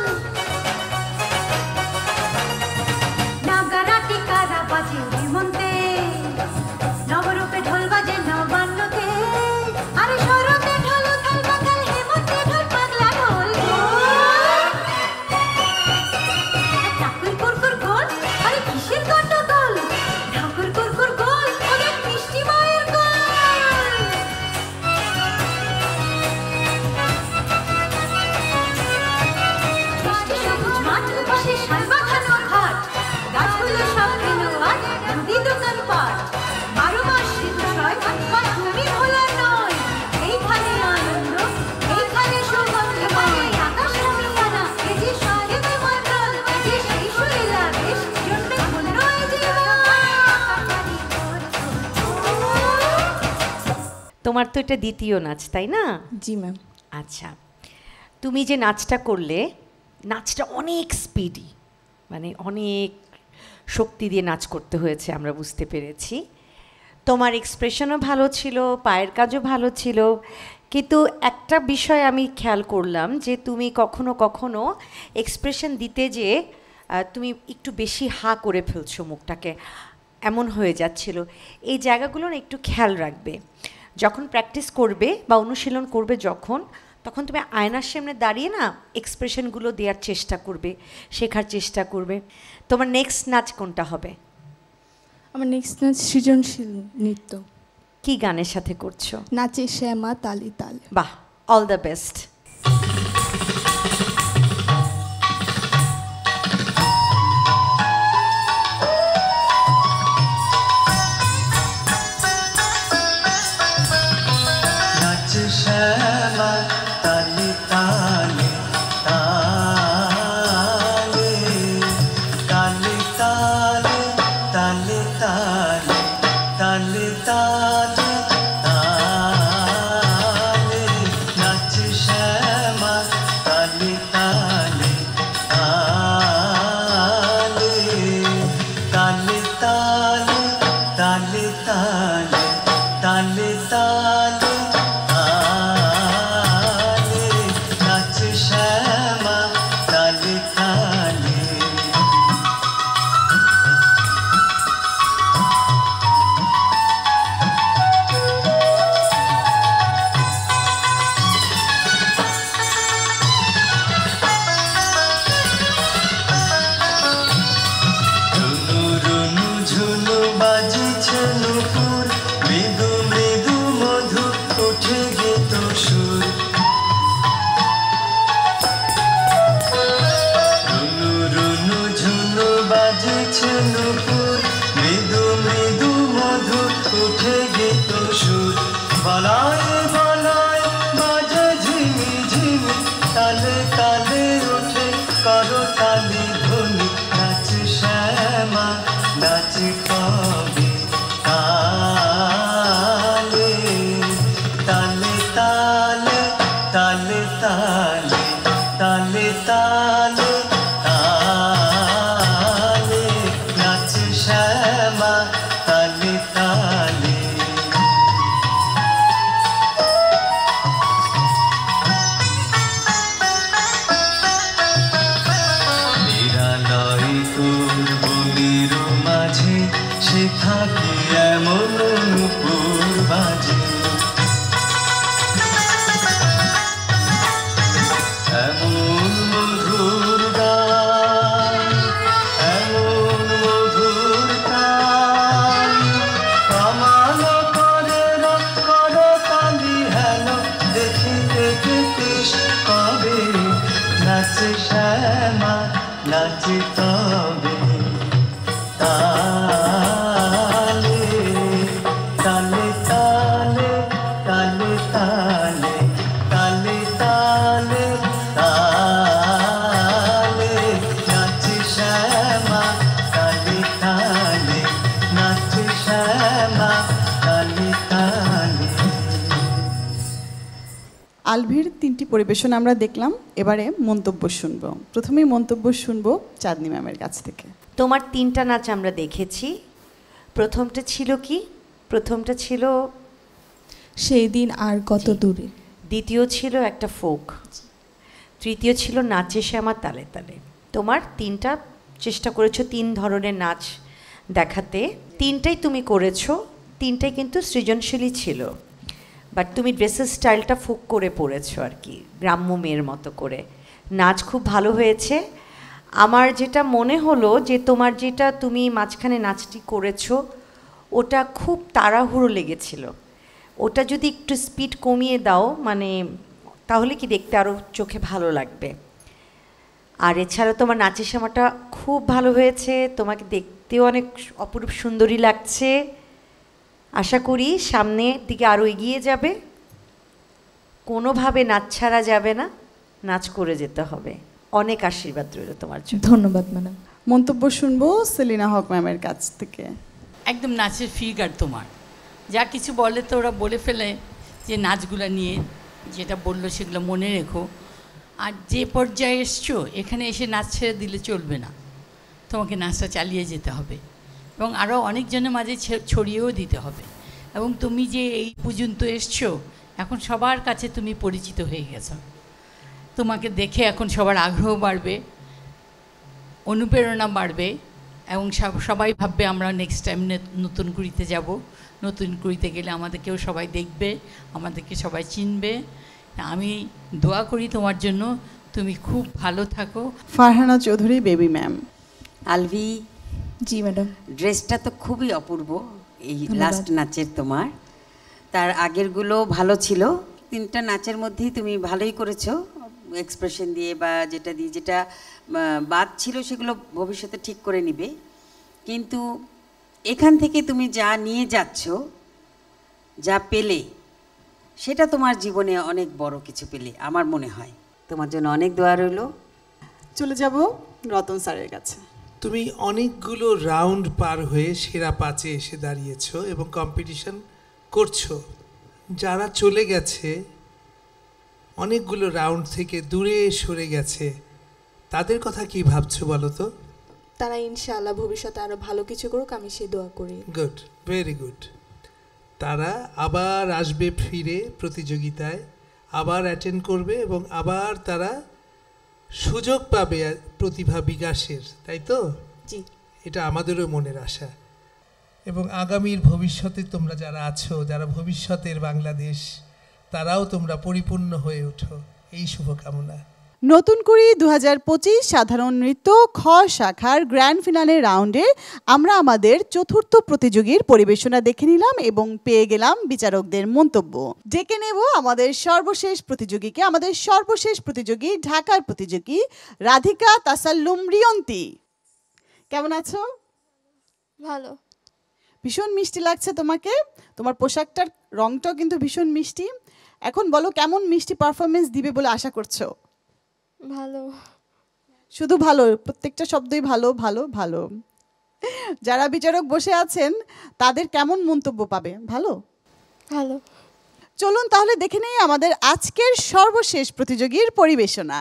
নাগারা টিকারা বাজে হেমন্তে, নবরূপে ঢোল বাজে নবান্নতে। আরে শরতে ঢোল উথাল পাথাল, হেমন্তে ঢোল পাগলা ঢোল। ঠাকুর কুরকুর গোল, আরে কিসের গন্ডগোল, ঠাকুর কুরকুর গোল, ওদের মিষ্টি মায়ের গোল। মিষ্টি সবুজ মাঠ, পাশে শাল বাঁধানো ঘাট, গাছগুলো সব কেন আজ মুদি দোকান পাট। 12 মাস শীত সয়, বা তুমি ভোলার নয়। এইখানে আনন্দ, এইখানে সুগন্ধময়, আকাশ নামিয়ানা, এই যে সুখের নিমন্ত্রণ, এই যে সেই সুরেলা দেশ, জন্মে ধন্য এ জীবন। তোমার তো এটা দ্বিতীয় নাচ, তাই না? জি ম্যাম। আচ্ছা, তুমি যে নাচটা করলে, নাচটা অনেক স্পিডি, মানে অনেক শক্তি দিয়ে নাচ করতে হয়েছে, আমরা বুঝতে পেরেছি। তোমার এক্সপ্রেশনও ভালো ছিল, পায়ের কাজও ভালো ছিল, কিন্তু একটা বিষয় আমি খেয়াল করলাম যে তুমি কখনো কখনো এক্সপ্রেশন দিতে যে তুমি একটু বেশি হা করে ফেলছো মুখটাকে, এমন হয়ে যাচ্ছিল। এই জায়গাগুলো না একটু খেয়াল রাখবে। যখন প্র্যাকটিস করবে বা অনুশীলন করবে যখন, তখন তুমি আয়নার সামনে দাঁড়িয়ে না এক্সপ্রেশনগুলো দেওয়ার চেষ্টা করবে, শেখার চেষ্টা করবে। তোমার নেক্সট নাচ কোনটা হবে? আমার নেক্সট নাচ সৃজনশীল নৃত্য। কি গানের সাথে করছো? নাচে শ্যামা তালে তালে। বাহ, অল দ্য বেস্ট। নাচ শ্যামা তালে তালে তালে, তালে তালে তালে তালে, তালে তালে তালে। নাচ শ্যামা তালে তালে তালে, তালে তালে তালে তালে, তালে তালে তালে। নাচ শ্যামা তালে তালে। রুনু রুনু ঝুনু বাজছে নুপুর আলভির 3টি পরিবেশন আমরা দেখলাম, এবারে মন্তব্য শুনব। প্রথমেই মন্তব্য শুনব চাঁদনি ম্যামের কাছ থেকে। তোমার 3টা নাচ আমরা দেখেছি। প্রথমটা ছিল কি? প্রথমটা ছিল সেই দিন আর কত দূরে। দ্বিতীয় ছিল একটা ফোক। তৃতীয় ছিল নাচে শ্যামা তালে তালে। তোমার 3টা চেষ্টা করেছো 3 ধরনের নাচ দেখাতে। 3টাই তুমি করেছো, 3টাই কিন্তু সৃজনশীলই ছিল। বাট তুমি ড্রেসের স্টাইলটা ফোক করে পরেছো আর কি, গ্রাম্য মেয়ের মতো করে। নাচ খুব ভালো হয়েছে। আমার যেটা মনে হলো যে তোমার যেটা তুমি মাঝখানে নাচটি করেছো ওটা খুব তাড়াহুড়ো লেগেছিল। ওটা যদি একটু স্পিড কমিয়ে দাও মানে তাহলে কি দেখতে আরও চোখে ভালো লাগবে। আর এছাড়া তোমার নাচের শ্যামাটা খুব ভালো হয়েছে, তোমাকে দেখতেও অনেক অপরূপ সুন্দরী লাগছে। আশা করি সামনের দিকে আরও এগিয়ে যাবে, কোনোভাবে নাচ ছাড়া যাবে না, নাচ করে যেতে হবে। অনেক আশীর্বাদ রইল তোমার জন্য। ধন্যবাদ ম্যাডাম। মন্তব্য শুনবো সেলিনা হক ম্যামের কাছ থেকে। একদম নাচের ফিগার তোমার যা কিছু বলে তো ওরা বলে ফেলে যে নাচগুলো নিয়ে যেটা বললো সেগুলো মনে রেখো। আর যে পর্যায়ে এসছো এখানে এসে নাচ ছেড়ে দিলে চলবে না, তোমাকে নাচটা চালিয়ে যেতে হবে এবং আরও অনেকজনের মাঝে ছড়িয়েও দিতে হবে। এবং তুমি যে এই পর্যন্ত এসছো এখন সবার কাছে তুমি পরিচিত হয়ে গেছো, তোমাকে দেখে এখন সবার আগ্রহ বাড়বে, অনুপ্রেরণা বাড়বে এবং সবাই ভাববে আমরা নেক্সট টাইম নতুন কুড়িতে যাব। নতুন কুড়িতে গেলে আমাদেরকেও সবাই দেখবে, আমাদেরকে সবাই চিনবে। আমি দোয়া করি তোমার জন্য, তুমি খুব ভালো থাকো। ফারহানা চৌধুরী বেবি ম্যাম। আলভি। জি ম্যাডাম। ড্রেসটা তো খুবই অপূর্ব এই লাস্ট নাচের তোমার। তার আগেরগুলো ভালো ছিল, 3টা নাচের মধ্যেই তুমি ভালোই করেছো এক্সপ্রেশন দিয়ে বা যেটা দিয়ে, যেটা বাদ ছিল সেগুলো ভবিষ্যতে ঠিক করে নিবে। কিন্তু এখান থেকে তুমি যা নিয়ে যাচ্ছ, যা পেলে, সেটা তোমার জীবনে অনেক বড় কিছু পেলে আমার মনে হয়। তোমার জন্য অনেক দোয়া রইল। চলে যাব রতন স্যারের কাছে। তুমি অনেকগুলো রাউন্ড পার হয়ে সেরা 5-এ এসে দাঁড়িয়েছো এবং কম্পিটিশন করছো। যারা চলে গেছে অনেকগুলো রাউন্ড থেকে দূরে সরে গেছে, তাদের কথা কি ভাবছো বলো তো? তারা ইনশাআল্লাহ ভবিষ্যতে আরো ভালো কিছু করুক, আমি সেই দোয়া করি। Good, very good. তারা আবার আসবে ফিরে প্রতিযোগিতায়, আবার অ্যাটেন্ড করবে এবং আবার তারা সুযোগ পাবে প্রতিভা বিকাশের, তাই তো? জি, এটা আমাদেরও মনের আশা। এবং আগামীর ভবিষ্যতে তোমরা যারা আছো, যারা ভবিষ্যতের বাংলাদেশ, তারাও তোমরা পরিপূর্ণ হয়ে ওঠো, এই শুভকামনা। নতুন কুড়ি 2025 সাধারণ নৃত্য খ শাখার গ্র্যান্ড ফিনালে রাউন্ডে আমরা আমাদের চতুর্থ প্রতিযোগীর পরিবেশনা দেখে নিলাম এবং পেয়ে গেলাম বিচারকদের মন্তব্য। ডেকে নেব আমাদের সর্বশেষ প্রতিযোগীকে। আমাদের সর্বশেষ প্রতিযোগী ঢাকার প্রতিযোগী রাধিকা তাসাল্লুম রিয়ন্তি। কেমন আছো? ভালো। ভীষণ মিষ্টি লাগছে তোমাকে, তোমার পোশাকটার রংটাও কিন্তু ভীষণ মিষ্টি। এখন বলো কেমন মিষ্টি পারফরমেন্স দিবে বলে আশা করছো? ভালো। শুধু ভালো? প্রত্যেকটা শব্দই ভালো ভালো ভালো। যারা বিচারক বসে আছেন তাদের কেমন মন্তব্য পাবে? ভালো ভালো। চলুন তাহলে দেখে নেই আমাদের আজকের সর্বশেষ প্রতিযোগীর পরিবেশনা।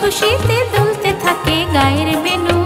খুশিতে দুলতে থাকে গায়ের বেনু।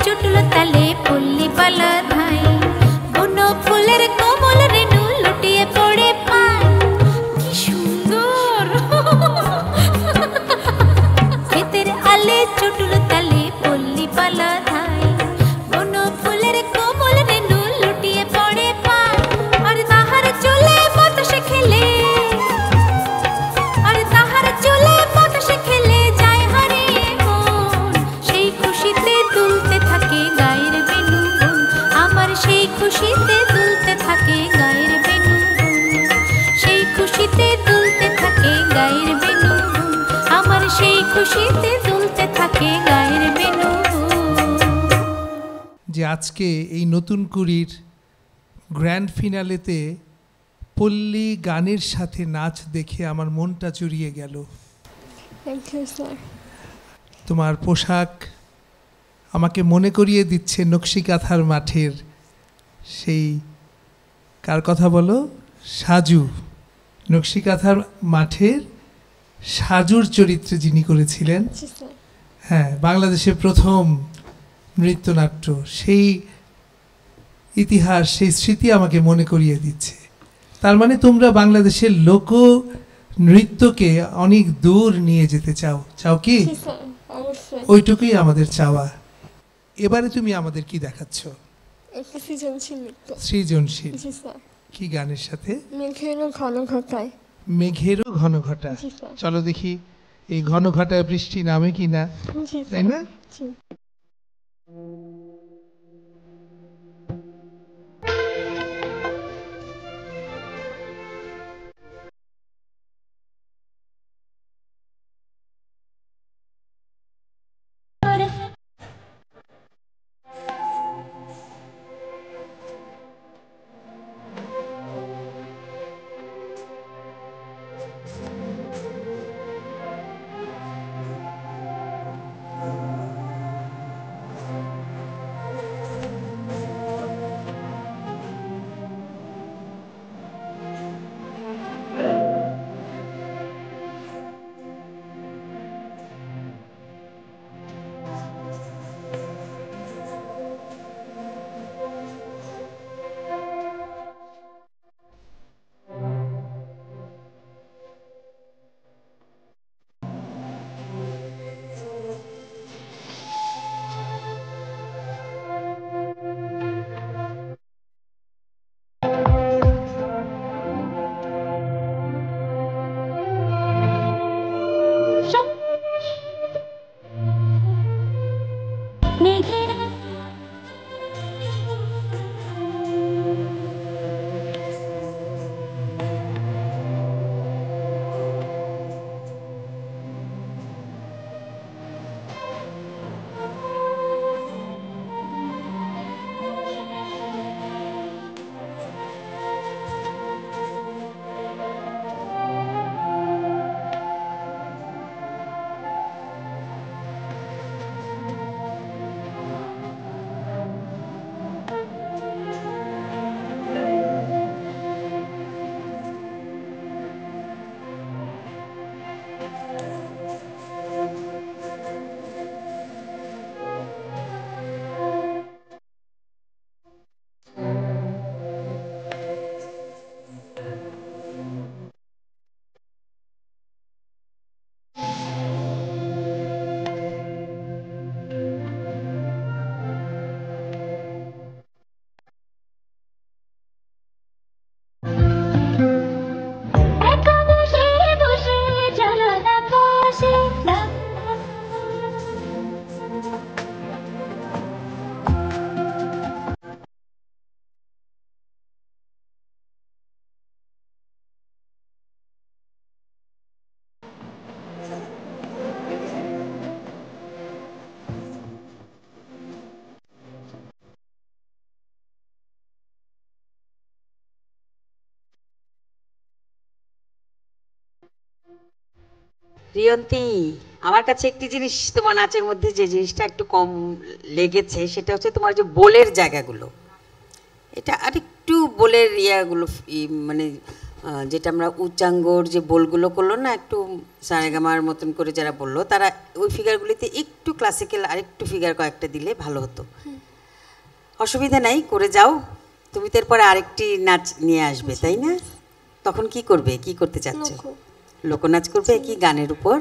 চটুল তালে পল্লী পালা ধাই বন ফুলের কোমল রেণু লুটিয়ে পড়ে পায় কি সুন্দর ক্ষেতের আলে চটুল তালে পল্লী পালা ধাই বন ফুলের কোমল রেণু লুটিয়ে পড়ে পায় আর তাহার চুলে বাতাসে খেলে আর তাহার চুলে বাতাসে খেলে যায় হারিয়ে মন সেই খুশিতে দুলতে থাকে গায়ের বেনু আমার সেই খুশিতে দুলতে থাকে গায়ের বেনু সেই খুশিতে দুলতে থাকে গায়ের বেনু আমার সেই খুশিতে দুলতে থাকে গায়ের বেনু যে আজকে এই নতুন কুড়ির গ্র্যান্ড ফিনালেতে পল্লী গানের সাথে নাচ দেখে আমার মনটা জুড়িয়ে গেল। Thank you sir. তোমার পোশাক আমাকে মনে করিয়ে দিচ্ছে নকশিকাঁথার মাঠের সেই কার কথা বলো, সাজু। নকশিকাঁথার মাঠের সাজুর চরিত্রে যিনি করেছিলেন, হ্যাঁ, বাংলাদেশের প্রথম নৃত্যনাট্য, সেই ইতিহাস, সেই স্মৃতি আমাকে মনে করিয়ে দিচ্ছে। তার মানে তোমরা বাংলাদেশের লোক নৃত্যকে অনেক দূর নিয়ে যেতে চাও, চাও কি? ওইটুকুই আমাদের চাওয়া। এবারে তুমি আমাদের কি দেখাচ্ছ? একটা সৃজনশীল নৃত্য। সৃজনশীল জি স্যার। কি গানের সাথে? মেঘেরও ঘন ঘটায়। মেঘেরও ঘন ঘটা। জি স্যার। চলো দেখি এই ঘন ঘটায় বৃষ্টি নামে কি না, জি তাই না? জি। রিয়ন্তি, আমার কাছে একটি জিনিস তোমার নাচের মধ্যে যে জিনিসটা একটু কম লেগেছে সেটা হচ্ছে তোমার যে বোলের জায়গাগুলো, এটা আরেকটু বোলের ইয়াগুলো মানে যেটা আমরা উচ্চাঙ্গর যে বোলগুলো করলো না, একটু সারেগামার মতন করে যারা বললো, তারা ওই ফিগারগুলিতে একটু ক্লাসিক্যাল আরেকটু ফিগার কয়েকটা দিলে ভালো হতো। অসুবিধা নাই, করে যাও। তুমি তো এরপরে আরেকটি নাচ নিয়ে আসবে, তাই না? তখন কি করবে, কি করতে চাচ্ছ? লোকনাচ করবে? কি গানের উপর?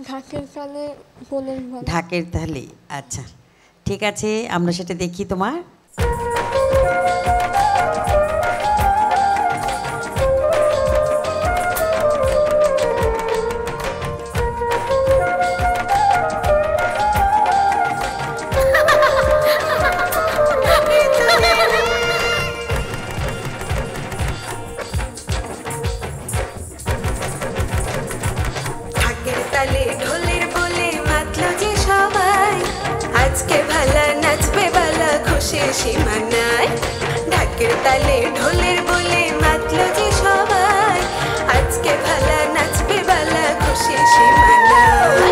ঢাকের তালে বলের ভালো। ঢাকের তালে, আচ্ছা ঠিক আছে, আমরা সেটা দেখি তোমার। সীমানায় ঢাকের তালে ঢোলের বলে মাতলো যে সবাই, আজকে ভালা নাচবে বালা খুশি সীমানায়।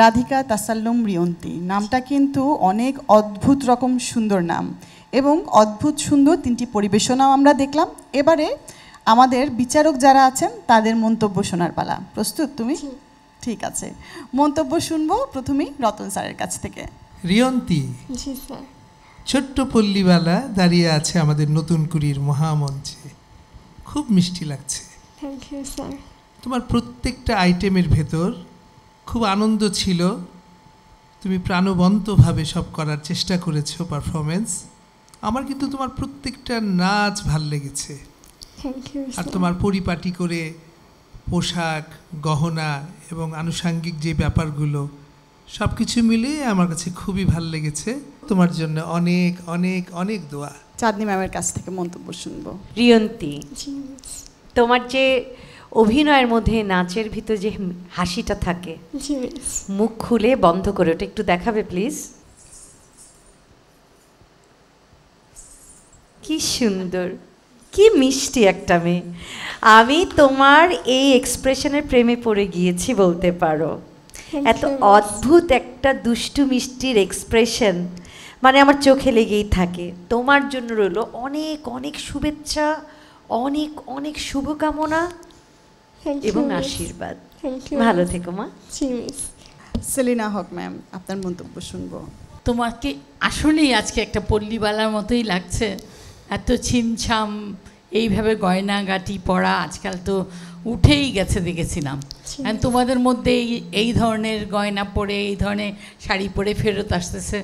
রাধিকা তাসাল্লুম রিয়ন্তী নামটা কিন্তু অনেক অদ্ভুত রকম সুন্দর নাম এবং অদ্ভুত সুন্দর তিনটি পরিবেশনাও আমরা দেখলাম। এবারে আমাদের বিচারক যারা আছেন তাদের মন্তব্য শোনার পালা। প্রস্তুত তুমি? ঠিক আছে, মন্তব্য শুনবো প্রথমেই রতন স্যারের কাছ থেকে। রিয়ন্তী, জি স্যার। ছোট্ট পল্লীবালা দাঁড়িয়ে আছে আমাদের নতুন কুড়ির মহামঞ্চে, খুব মিষ্টি লাগছে। Thank you sir. তোমার প্রত্যেকটা আইটেমের ভেতর খুব আনন্দ ছিল, তুমি প্রাণবন্তভাবে সব করার চেষ্টা করেছো পারফরমেন্স। আমার কিন্তু তোমার প্রত্যেকটা নাচ ভাল লেগেছে। আর তোমার পরিপাটি করে পোশাক, গহনা এবং আনুষাঙ্গিক যে ব্যাপারগুলো সব কিছু মিলিয়ে আমার কাছে খুবই ভাল লেগেছে। তোমার জন্য অনেক অনেক অনেক দোয়া। চাঁদনি ম্যামের কাছ থেকে মন্তব্য শুনবো। রিয়ন্তী, তোমার যে অভিনয়ের মধ্যে নাচের ভিতর যে হাসিটা থাকে, মুখ খুলে বন্ধ করে ওটা একটু দেখাবে প্লিজ। কি সুন্দর, কি মিষ্টি একটা মেয়ে। আমি তোমার এই এক্সপ্রেশনের প্রেমে পড়ে গিয়েছি বলতে পারো। এত অদ্ভুত একটা দুষ্টু মিষ্টির এক্সপ্রেশন মানে আমার চোখে লেগেই থাকে। তোমার জন্য রইল অনেক অনেক শুভেচ্ছা, অনেক অনেক শুভকামনা এবং আশীর্বাদ। ভালো থেকো মা। সেলিনা হক ম্যাম, আপনার মন্তব্য শুনবো। তোমাকে আসলেই আজকে একটা পল্লীবালার মতোই লাগছে, এত ছিমছাম এইভাবে গয়নাগাটি পরা আজকাল তো উঠেই গেছে দেখেছিলাম। আর তোমাদের মধ্যে এই ধরনের গয়না পরে, এই ধরনের শাড়ি পরে ফেরত আসতেছে,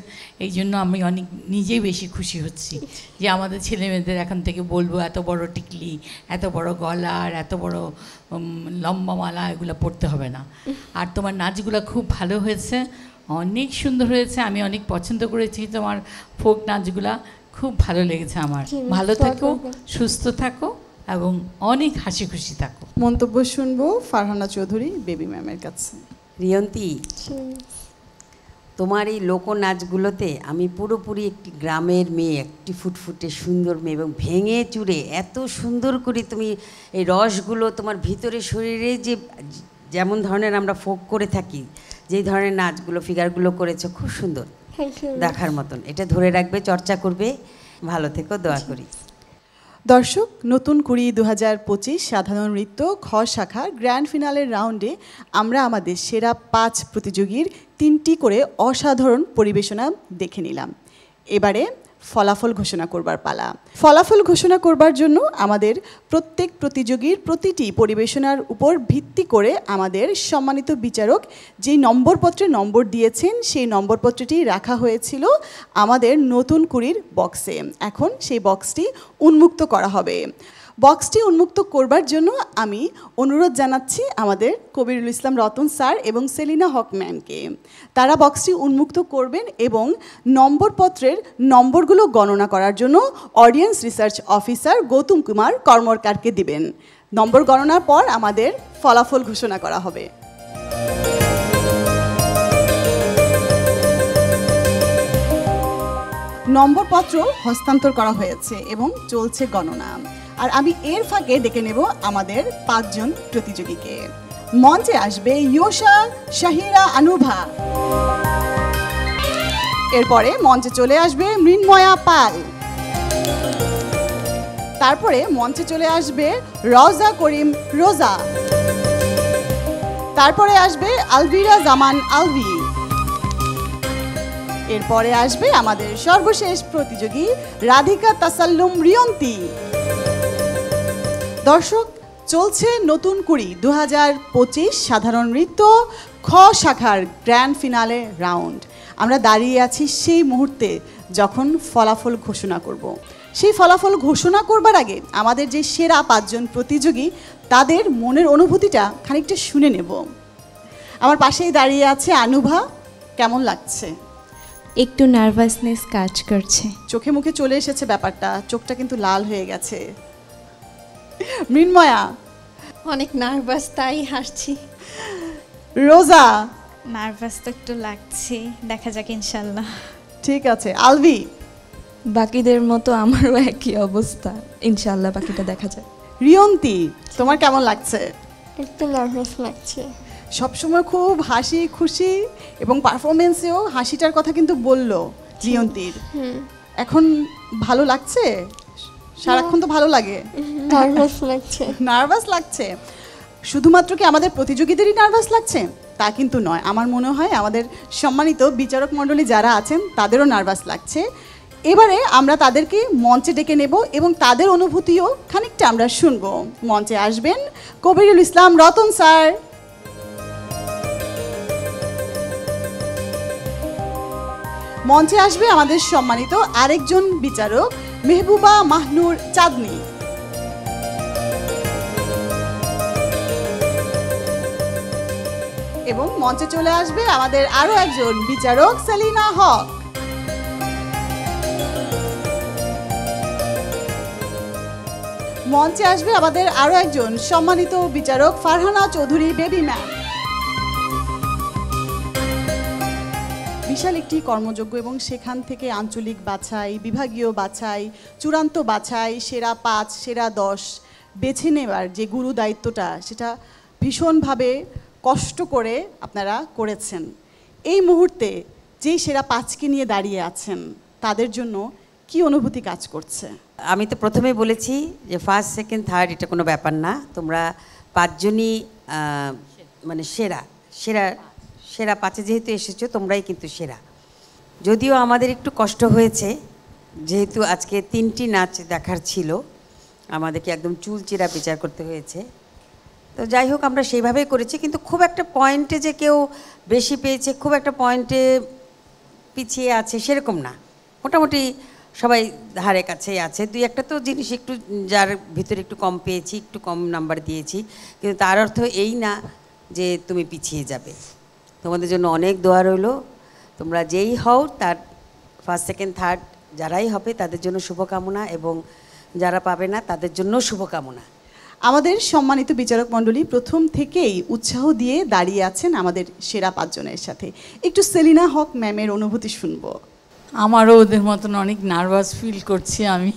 এই জন্য আমি অনেক নিজেই বেশি খুশি হচ্ছি যে আমাদের ছেলেমেয়েদের এখন থেকে বলবো এত বড় টিকলি, এত বড় গলার, এত বড় লম্বা মালা এগুলো পরতে হবে না। আর তোমার নাচগুলো খুব ভালো হয়েছে, অনেক সুন্দর হয়েছে, আমি অনেক পছন্দ করেছি তোমার ফোক নাচগুলা, খুব ভালো লেগেছে আমার। ভালো থাকো, সুস্থ থাকো এবং অনেক হাসি খুশি থাকো। মন্তব্য শুনবো ফারহানা চৌধুরী বেবি ম্যামের কাছে। রিয়ন্তি, তোমার এই লোকনাচগুলোতে আমি পুরোপুরি একটি গ্রামের মেয়ে, একটি ফুটফুটে সুন্দর মেয়ে, এবং ভেঙে চুরে এত সুন্দর করে তুমি এই রসগুলো তোমার ভিতরে শরীরে যে যেমন ধরনের আমরা ফোক করে থাকি, যেই ধরনের নাচগুলো ফিগারগুলো করেছো, খুব সুন্দর, দেখার মতন। এটা ধরে রাখবে, চর্চা করবে, ভালো থেকো, দোয়া করি। দর্শক, নতুন কুড়ি 2025 সাধারণ নৃত্য খ শাখার গ্র্যান্ড ফিনালের রাউন্ডে আমরা আমাদের সেরা 5 প্রতিযোগীর 3টি করে অসাধারণ পরিবেশনা দেখে নিলাম। এবারে ফলাফল ঘোষণা করবার পালা। ফলাফল ঘোষণা করবার জন্য আমাদের প্রত্যেক প্রতিযোগীর প্রতিটি পরিবেশনার উপর ভিত্তি করে আমাদের সম্মানিত বিচারক যেই নম্বরপত্রে নম্বর দিয়েছেন সেই নম্বরপত্রটি রাখা হয়েছিল আমাদের নতুন কুড়ির বক্সে। এখন সেই বক্সটি উন্মুক্ত করা হবে। বক্সটি উন্মুক্ত করবার জন্য আমি অনুরোধ জানাচ্ছি আমাদের কবিরুল ইসলাম রতন স্যার এবং সেলিনা হক ম্যামকে। তারা বক্সটি উন্মুক্ত করবেন এবং নম্বরপত্রের নম্বরগুলো গণনা করার জন্য audience research officer Gautam Kumar কর্মকারকে দিবেন। নম্বর গণনার পর আমাদের ফলাফল ঘোষণা করা হবে। নম্বরপত্র হস্তান্তর করা হয়েছে এবং চলছে গণনা। আর আমি এর ফাঁকে ডেকে নেব আমাদের 5 জন প্রতিযোগীকে। মঞ্চে আসবে ইয়োশা, শাহিরা, আনুভা। এরপরে মঞ্চে চলে আসবে মৃন্ময়া পাল। তারপরে মঞ্চে চলে আসবে রওজা করিম রোজা। তারপরে আসবে আলভিরা জামান আলভি। এরপরে আসবে আমাদের সর্বশেষ প্রতিযোগী রাধিকা তাসাল্লুম রিয়ন্তি। দর্শক, চলছে নতুন কুড়ি 2025 সাধারণ নৃত্য খ শাখার গ্র্যান্ড ফিনালে রাউন্ড। আমরা দাঁড়িয়ে আছি সেই মুহূর্তে যখন ফলাফল ঘোষণা করব। সেই ফলাফল ঘোষণা করবার আগে আমাদের যে সেরা 5 জন প্রতিযোগী তাদের মনের অনুভূতিটা খানিকটা শুনে নেব। আমার পাশেই দাঁড়িয়ে আছে আনুভা। কেমন লাগছে? একটু নার্ভাসনেস কাজ করছে, চোখে মুখে চলে এসেছে ব্যাপারটা, চোখটা কিন্তু লাল হয়ে গেছে। মৃন্ময়া? অনেক নার্ভাস, তাই হাসছি। রোজা? নার্ভাস তো একটু লাগছে, দেখা যাক ইনশাল্লাহ। ঠিক আছে। আলভি? বাকিদের মতো আমারও একই অবস্থা, ইনশাল্লাহ বাকিটা দেখা যায়। রিয়ন্তি, তোমার কেমন লাগছে? একটু নার্ভাস লাগছে। সবসময় খুব হাসি খুশি এবং পারফরমেন্সেও হাসিটার কথা কিন্তু বললো রিয়ন্তির। এখন ভালো লাগছে? সারাক্ষণ তো ভালো লাগে। নার্ভাস লাগছে। নার্ভাস লাগছে? শুধুমাত্র কি আমাদের প্রতিযোগীদেরই নার্ভাস লাগছে তা কিন্তু নয়, আমার মনে হয় আমাদের সম্মানিত বিচারক মণ্ডলী যারা আছেন তাদেরও নার্ভাস লাগছে। এবারে আমরা তাদেরকে মঞ্চে ডেকে নেব এবং তাদের অনুভূতিও খানিকটা আমরা শুনব। মঞ্চে আসবেন কবিরুল ইসলাম রতন স্যার। মঞ্চে আসবে আমাদের সম্মানিত আরেকজন বিচারক মেহবুবা মাহনুর চাঁদনী। এবং মঞ্চে চলে আসবে আমাদের আরো একজন বিচারক সেলিনা হক। মঞ্চে আসবে আমাদের আরো একজন সম্মানিত বিচারক ফারহানা চৌধুরী বেবি ম্যাম। বিশাল একটি কর্মযজ্ঞ এবং সেখান থেকে আঞ্চলিক বাছাই, বিভাগীয় বাছাই, চূড়ান্ত বাছাই, সেরা 5, সেরা 10 বেছে নেবার যে গুরু দায়িত্বটা সেটা ভীষণভাবে কষ্ট করে আপনারা করেছেন। এই মুহূর্তে যেই সেরা 5কে নিয়ে দাঁড়িয়ে আছেন তাদের জন্য কি অনুভূতি কাজ করছে? আমি তো প্রথমে বলেছি যে ফার্স্ট, সেকেন্ড, থার্ড এটা কোনো ব্যাপার না। তোমরা 5 জনই মানে সেরা সেরা সেরা 5-এ যেহেতু এসেছো তোমরাই কিন্তু সেরা। যদিও আমাদের একটু কষ্ট হয়েছে যেহেতু আজকে 3টি নাচ দেখার ছিল, আমাদেরকে একদম চুল চেরা বিচার করতে হয়েছে। তো যাই হোক, আমরা সেইভাবেই করেছি, কিন্তু খুব একটা পয়েন্টে যে কেউ বেশি পেয়েছে, খুব একটা পয়েন্টে পিছিয়ে আছে সেরকম না, মোটামুটি সবাই ধারে কাছেই আছে। দুই একটা তো জিনিস একটু যার ভিতরে একটু কম পেয়েছি, একটু কম নাম্বার দিয়েছি, কিন্তু তার অর্থ এই না যে তুমি পিছিয়ে যাবে। তোমাদের জন্য অনেক দোয়া রইল, তোমরা যেই হও তার ফার্স্ট সেকেন্ড থার্ড যারাই হবে তাদের জন্য শুভকামনা, এবং যারা পাবে না তাদের জন্য শুভকামনা। আমাদের সম্মানিত বিচারক মণ্ডলী প্রথম থেকেই উৎসাহ দিয়ে দাঁড়িয়ে আছেন আমাদের সেরা 5 জনের সাথে। একটু সেলিনা হক ম্যামের অনুভূতি শুনবো। আমারও ওদের মতন অনেক নার্ভাস ফিল করছি আমি,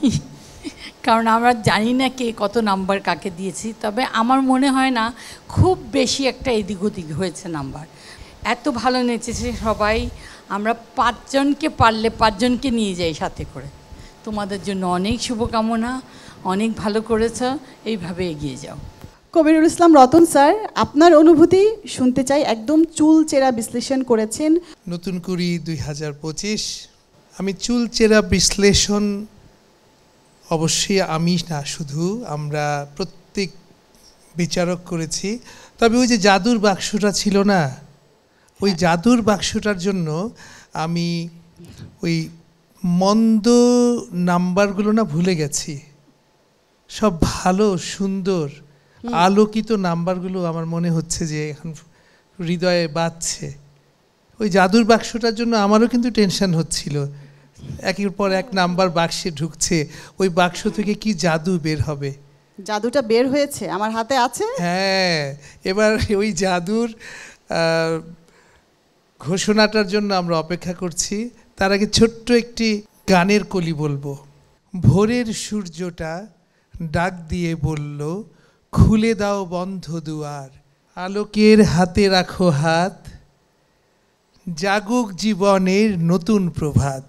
কারণ আমরা জানি না কে কত নাম্বার কাকে দিয়েছি। তবে আমার মনে হয় না খুব বেশি একটা এদিক ওদিক হয়েছে নাম্বার। এত ভালো নেচেছে সবাই। আমরা 5 জনকে পারলে 5 জনকে নিয়ে যাই সাথে করে। তোমাদের জন্য অনেক শুভকামনা, অনেক ভালো করেছ, এইভাবে এগিয়ে যাও। কবিরুল ইসলাম রতন স্যার, আপনার অনুভূতি শুনতে চাই। একদম চুল চেরা বিশ্লেষণ করেছেন। নতুন কুড়ি 2025। আমি চুল চেরা বিশ্লেষণ অবশ্যই আমি না, শুধু আমরা প্রত্যেক বিচারক করেছি। তবে ওই যে জাদুর বাক্সটা ছিল না, ওই জাদুর বাক্সটার জন্য আমি ওই মন্দ নাম্বারগুলো না ভুলে গেছি। সব ভালো সুন্দর আলোকিত নাম্বারগুলো আমার মনে হচ্ছে যে এখন হৃদয়ে বাজছে। ওই জাদুর বাক্সটার জন্য আমারও কিন্তু টেনশন হচ্ছিল, একের পর এক নাম্বার বাক্সে ঢুকছে, ওই বাক্স থেকে কি জাদু বের হবে। জাদুটা বের হয়েছে, আমার হাতে আছে। হ্যাঁ, এবার ওই জাদুর ঘোষণাটার জন্য আমরা অপেক্ষা করছি। তার আগে ছোট্ট একটি গানের কলি বলবো। ভোরের সূর্যটা ডাক দিয়ে বলল, খুলে দাও বন্ধ দুয়ার, আলোকের হাতে রাখো হাত, জাগুক জীবনের নতুন প্রভাত।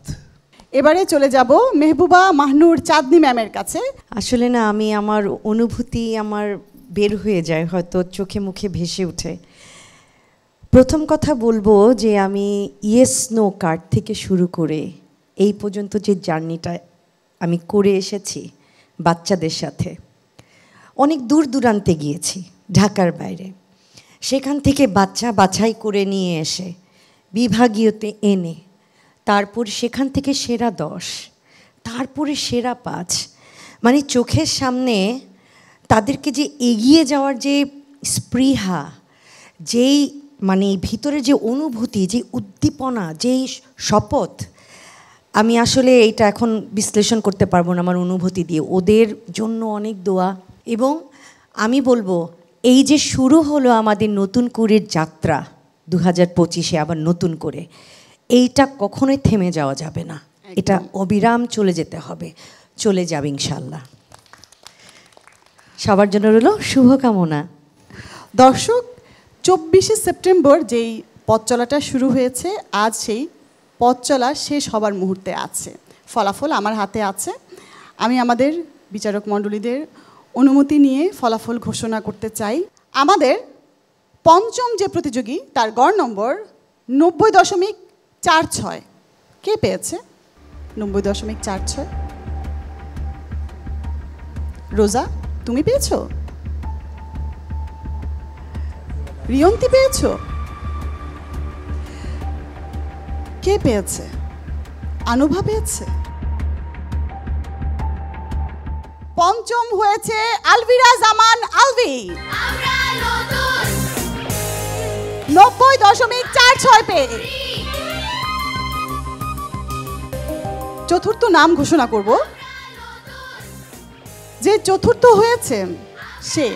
এবারে চলে যাব মেহবুবা মাহনুর চাঁদনি ম্যামের কাছে। আসলে না, আমি আমার অনুভূতি আমার বের হয়ে যায়, হয়তো চোখে মুখে ভেসে ওঠে। প্রথম কথা বলবো যে আমি ইয়েস নো কার্ড থেকে শুরু করে এই পর্যন্ত যে জার্নিটা আমি করে এসেছি বাচ্চাদের সাথে, অনেক দূর দূরান্তে গিয়েছি, ঢাকার বাইরে। সেখান থেকে বাচ্চা বাছাই করে নিয়ে এসে বিভাগীয়তে এনে, তারপর সেখান থেকে সেরা 10, তারপরে সেরা 5, মানে চোখের সামনে তাদেরকে যে এগিয়ে যাওয়ার যে স্পৃহা, যেই মানে ভিতরে যে অনুভূতি, যে উদ্দীপনা, যেই শপথ, আমি আসলে এইটা এখন বিশ্লেষণ করতে পারবো না আমার অনুভূতি দিয়ে। ওদের জন্য অনেক দোয়া। এবং আমি বলবো এই যে শুরু হলো আমাদের নতুন কুড়ির যাত্রা 2025-এ আবার নতুন করে, এইটা কখনোই থেমে যাওয়া যাবে না, এটা অবিরাম চলে যেতে হবে, চলে যাবে ইনশাল্লাহ। সবার জন্য রইল শুভকামনা। দর্শক, 24শে সেপ্টেম্বর যেই পথ চলাটা শুরু হয়েছে, আজ সেই পথ চলা শেষ হবার মুহূর্তে আছে। ফলাফল আমার হাতে আছে। আমি আমাদের বিচারক মণ্ডলীদের অনুমতি নিয়ে ফলাফল ঘোষণা করতে চাই। আমাদের পঞ্চম যে প্রতিযোগী, তার গড় নম্বর 90.46। কে পেয়েছে 90.46? রোজা, তুমি পেয়েছো? রিয়ন্তি পেয়েছো? কে পেয়েছে? আনুভা পেয়েছে? পঞ্চম হয়েছে আলভিরা জামান আলভি, 90.46 পেয়ে। চতুর্থ নাম ঘোষণা করব। যে চতুর্থ হয়েছে সে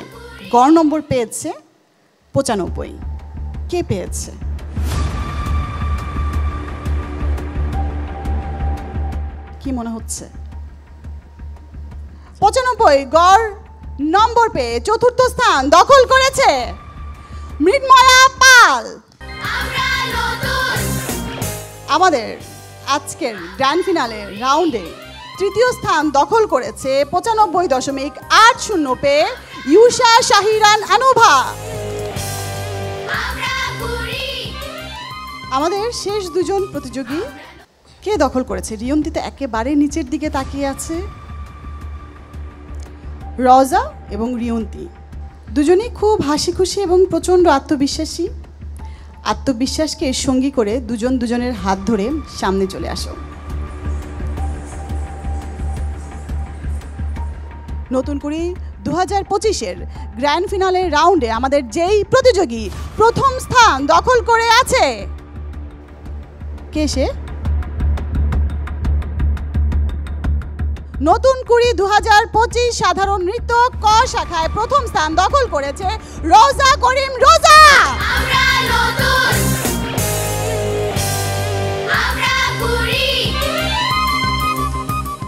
গড় নম্বর পেয়েছে 95। কে পেয়েছে? কি মনে হচ্ছে? 95 গড় নম্বর পেয়ে চতুর্থ স্থান দখল করেছে মৃন্ময়া পাল। আমাদের আজকের গ্র্যান্ড ফিনালের রাউন্ডে তৃতীয় স্থান দখল করেছে 95.80 পেয়ে ইউশা শাহিরান আনুভা। আমাদের শেষ দুজন প্রতিযোগী কে দখল করেছে? রিয়ন্তি তো একেবারে নিচের দিকে তাকিয়ে আছে। রওজা এবং রিয়ন্তি। দুজনেই খুব হাসি খুশি এবং প্রচণ্ড আত্মবিশ্বাসী। আত্মবিশ্বাসকে সঙ্গী করে দুজন দুজনের হাত ধরে সামনে চলে আসো। নতুন করে 2025-এর গ্র্যান্ড ফিনালের রাউন্ডে আমাদের যেই প্রতিযোগী প্রথম স্থান দখল করে আছে, কে সে? নতুন কুড়ি 2025 সাধারণ নৃত্য ক শাখায় প্রথম স্থান দখল করেছে রওজা করিম রোজা।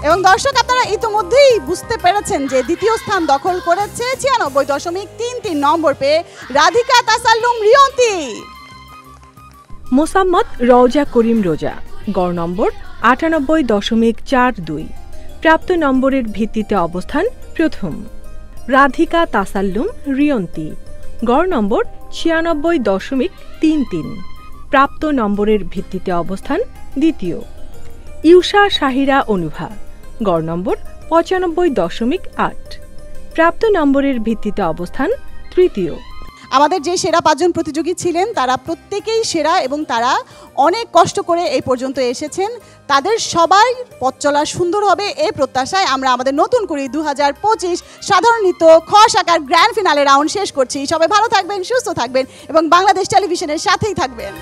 এবং দর্শক, আপনারা ইতিমধ্যেই বুঝতে পেরেছেন যে দ্বিতীয় স্থান দখল করেছে 96.33 নম্বর পেয়ে রাধিকা তাসাল্লুম রিয়ন্তি। মোসাম্মদ রওজা করিম রোজা, গড় নম্বর 98.42। প্রাপ্ত নম্বরের ভিত্তিতে অবস্থান প্রথম। রাধিকা তাসাল্লুম রিয়ন্তি, গড় নম্বর 96.33। প্রাপ্ত নম্বরের ভিত্তিতে অবস্থান দ্বিতীয়। ইউষা শাহিরা অনুভা, গড় নম্বর 95.8। প্রাপ্ত নম্বরের ভিত্তিতে অবস্থান তৃতীয়। আমাদের যে সেরা 5 জন প্রতিযোগী ছিলেন তারা প্রত্যেকেই সেরা এবং তারা অনেক কষ্ট করে এই পর্যন্ত এসেছেন। তাদের সবাই পথ চলা সুন্দর হবে এই প্রত্যাশায় আমরা আমাদের নতুন করে 2025 সাধারণ নৃত্য খ শাখার গ্র্যান্ড ফিনালে রাউন্ড শেষ করছি। সবাই ভালো থাকবেন, সুস্থ থাকবেন এবং বাংলাদেশ টেলিভিশনের সাথেই থাকবেন।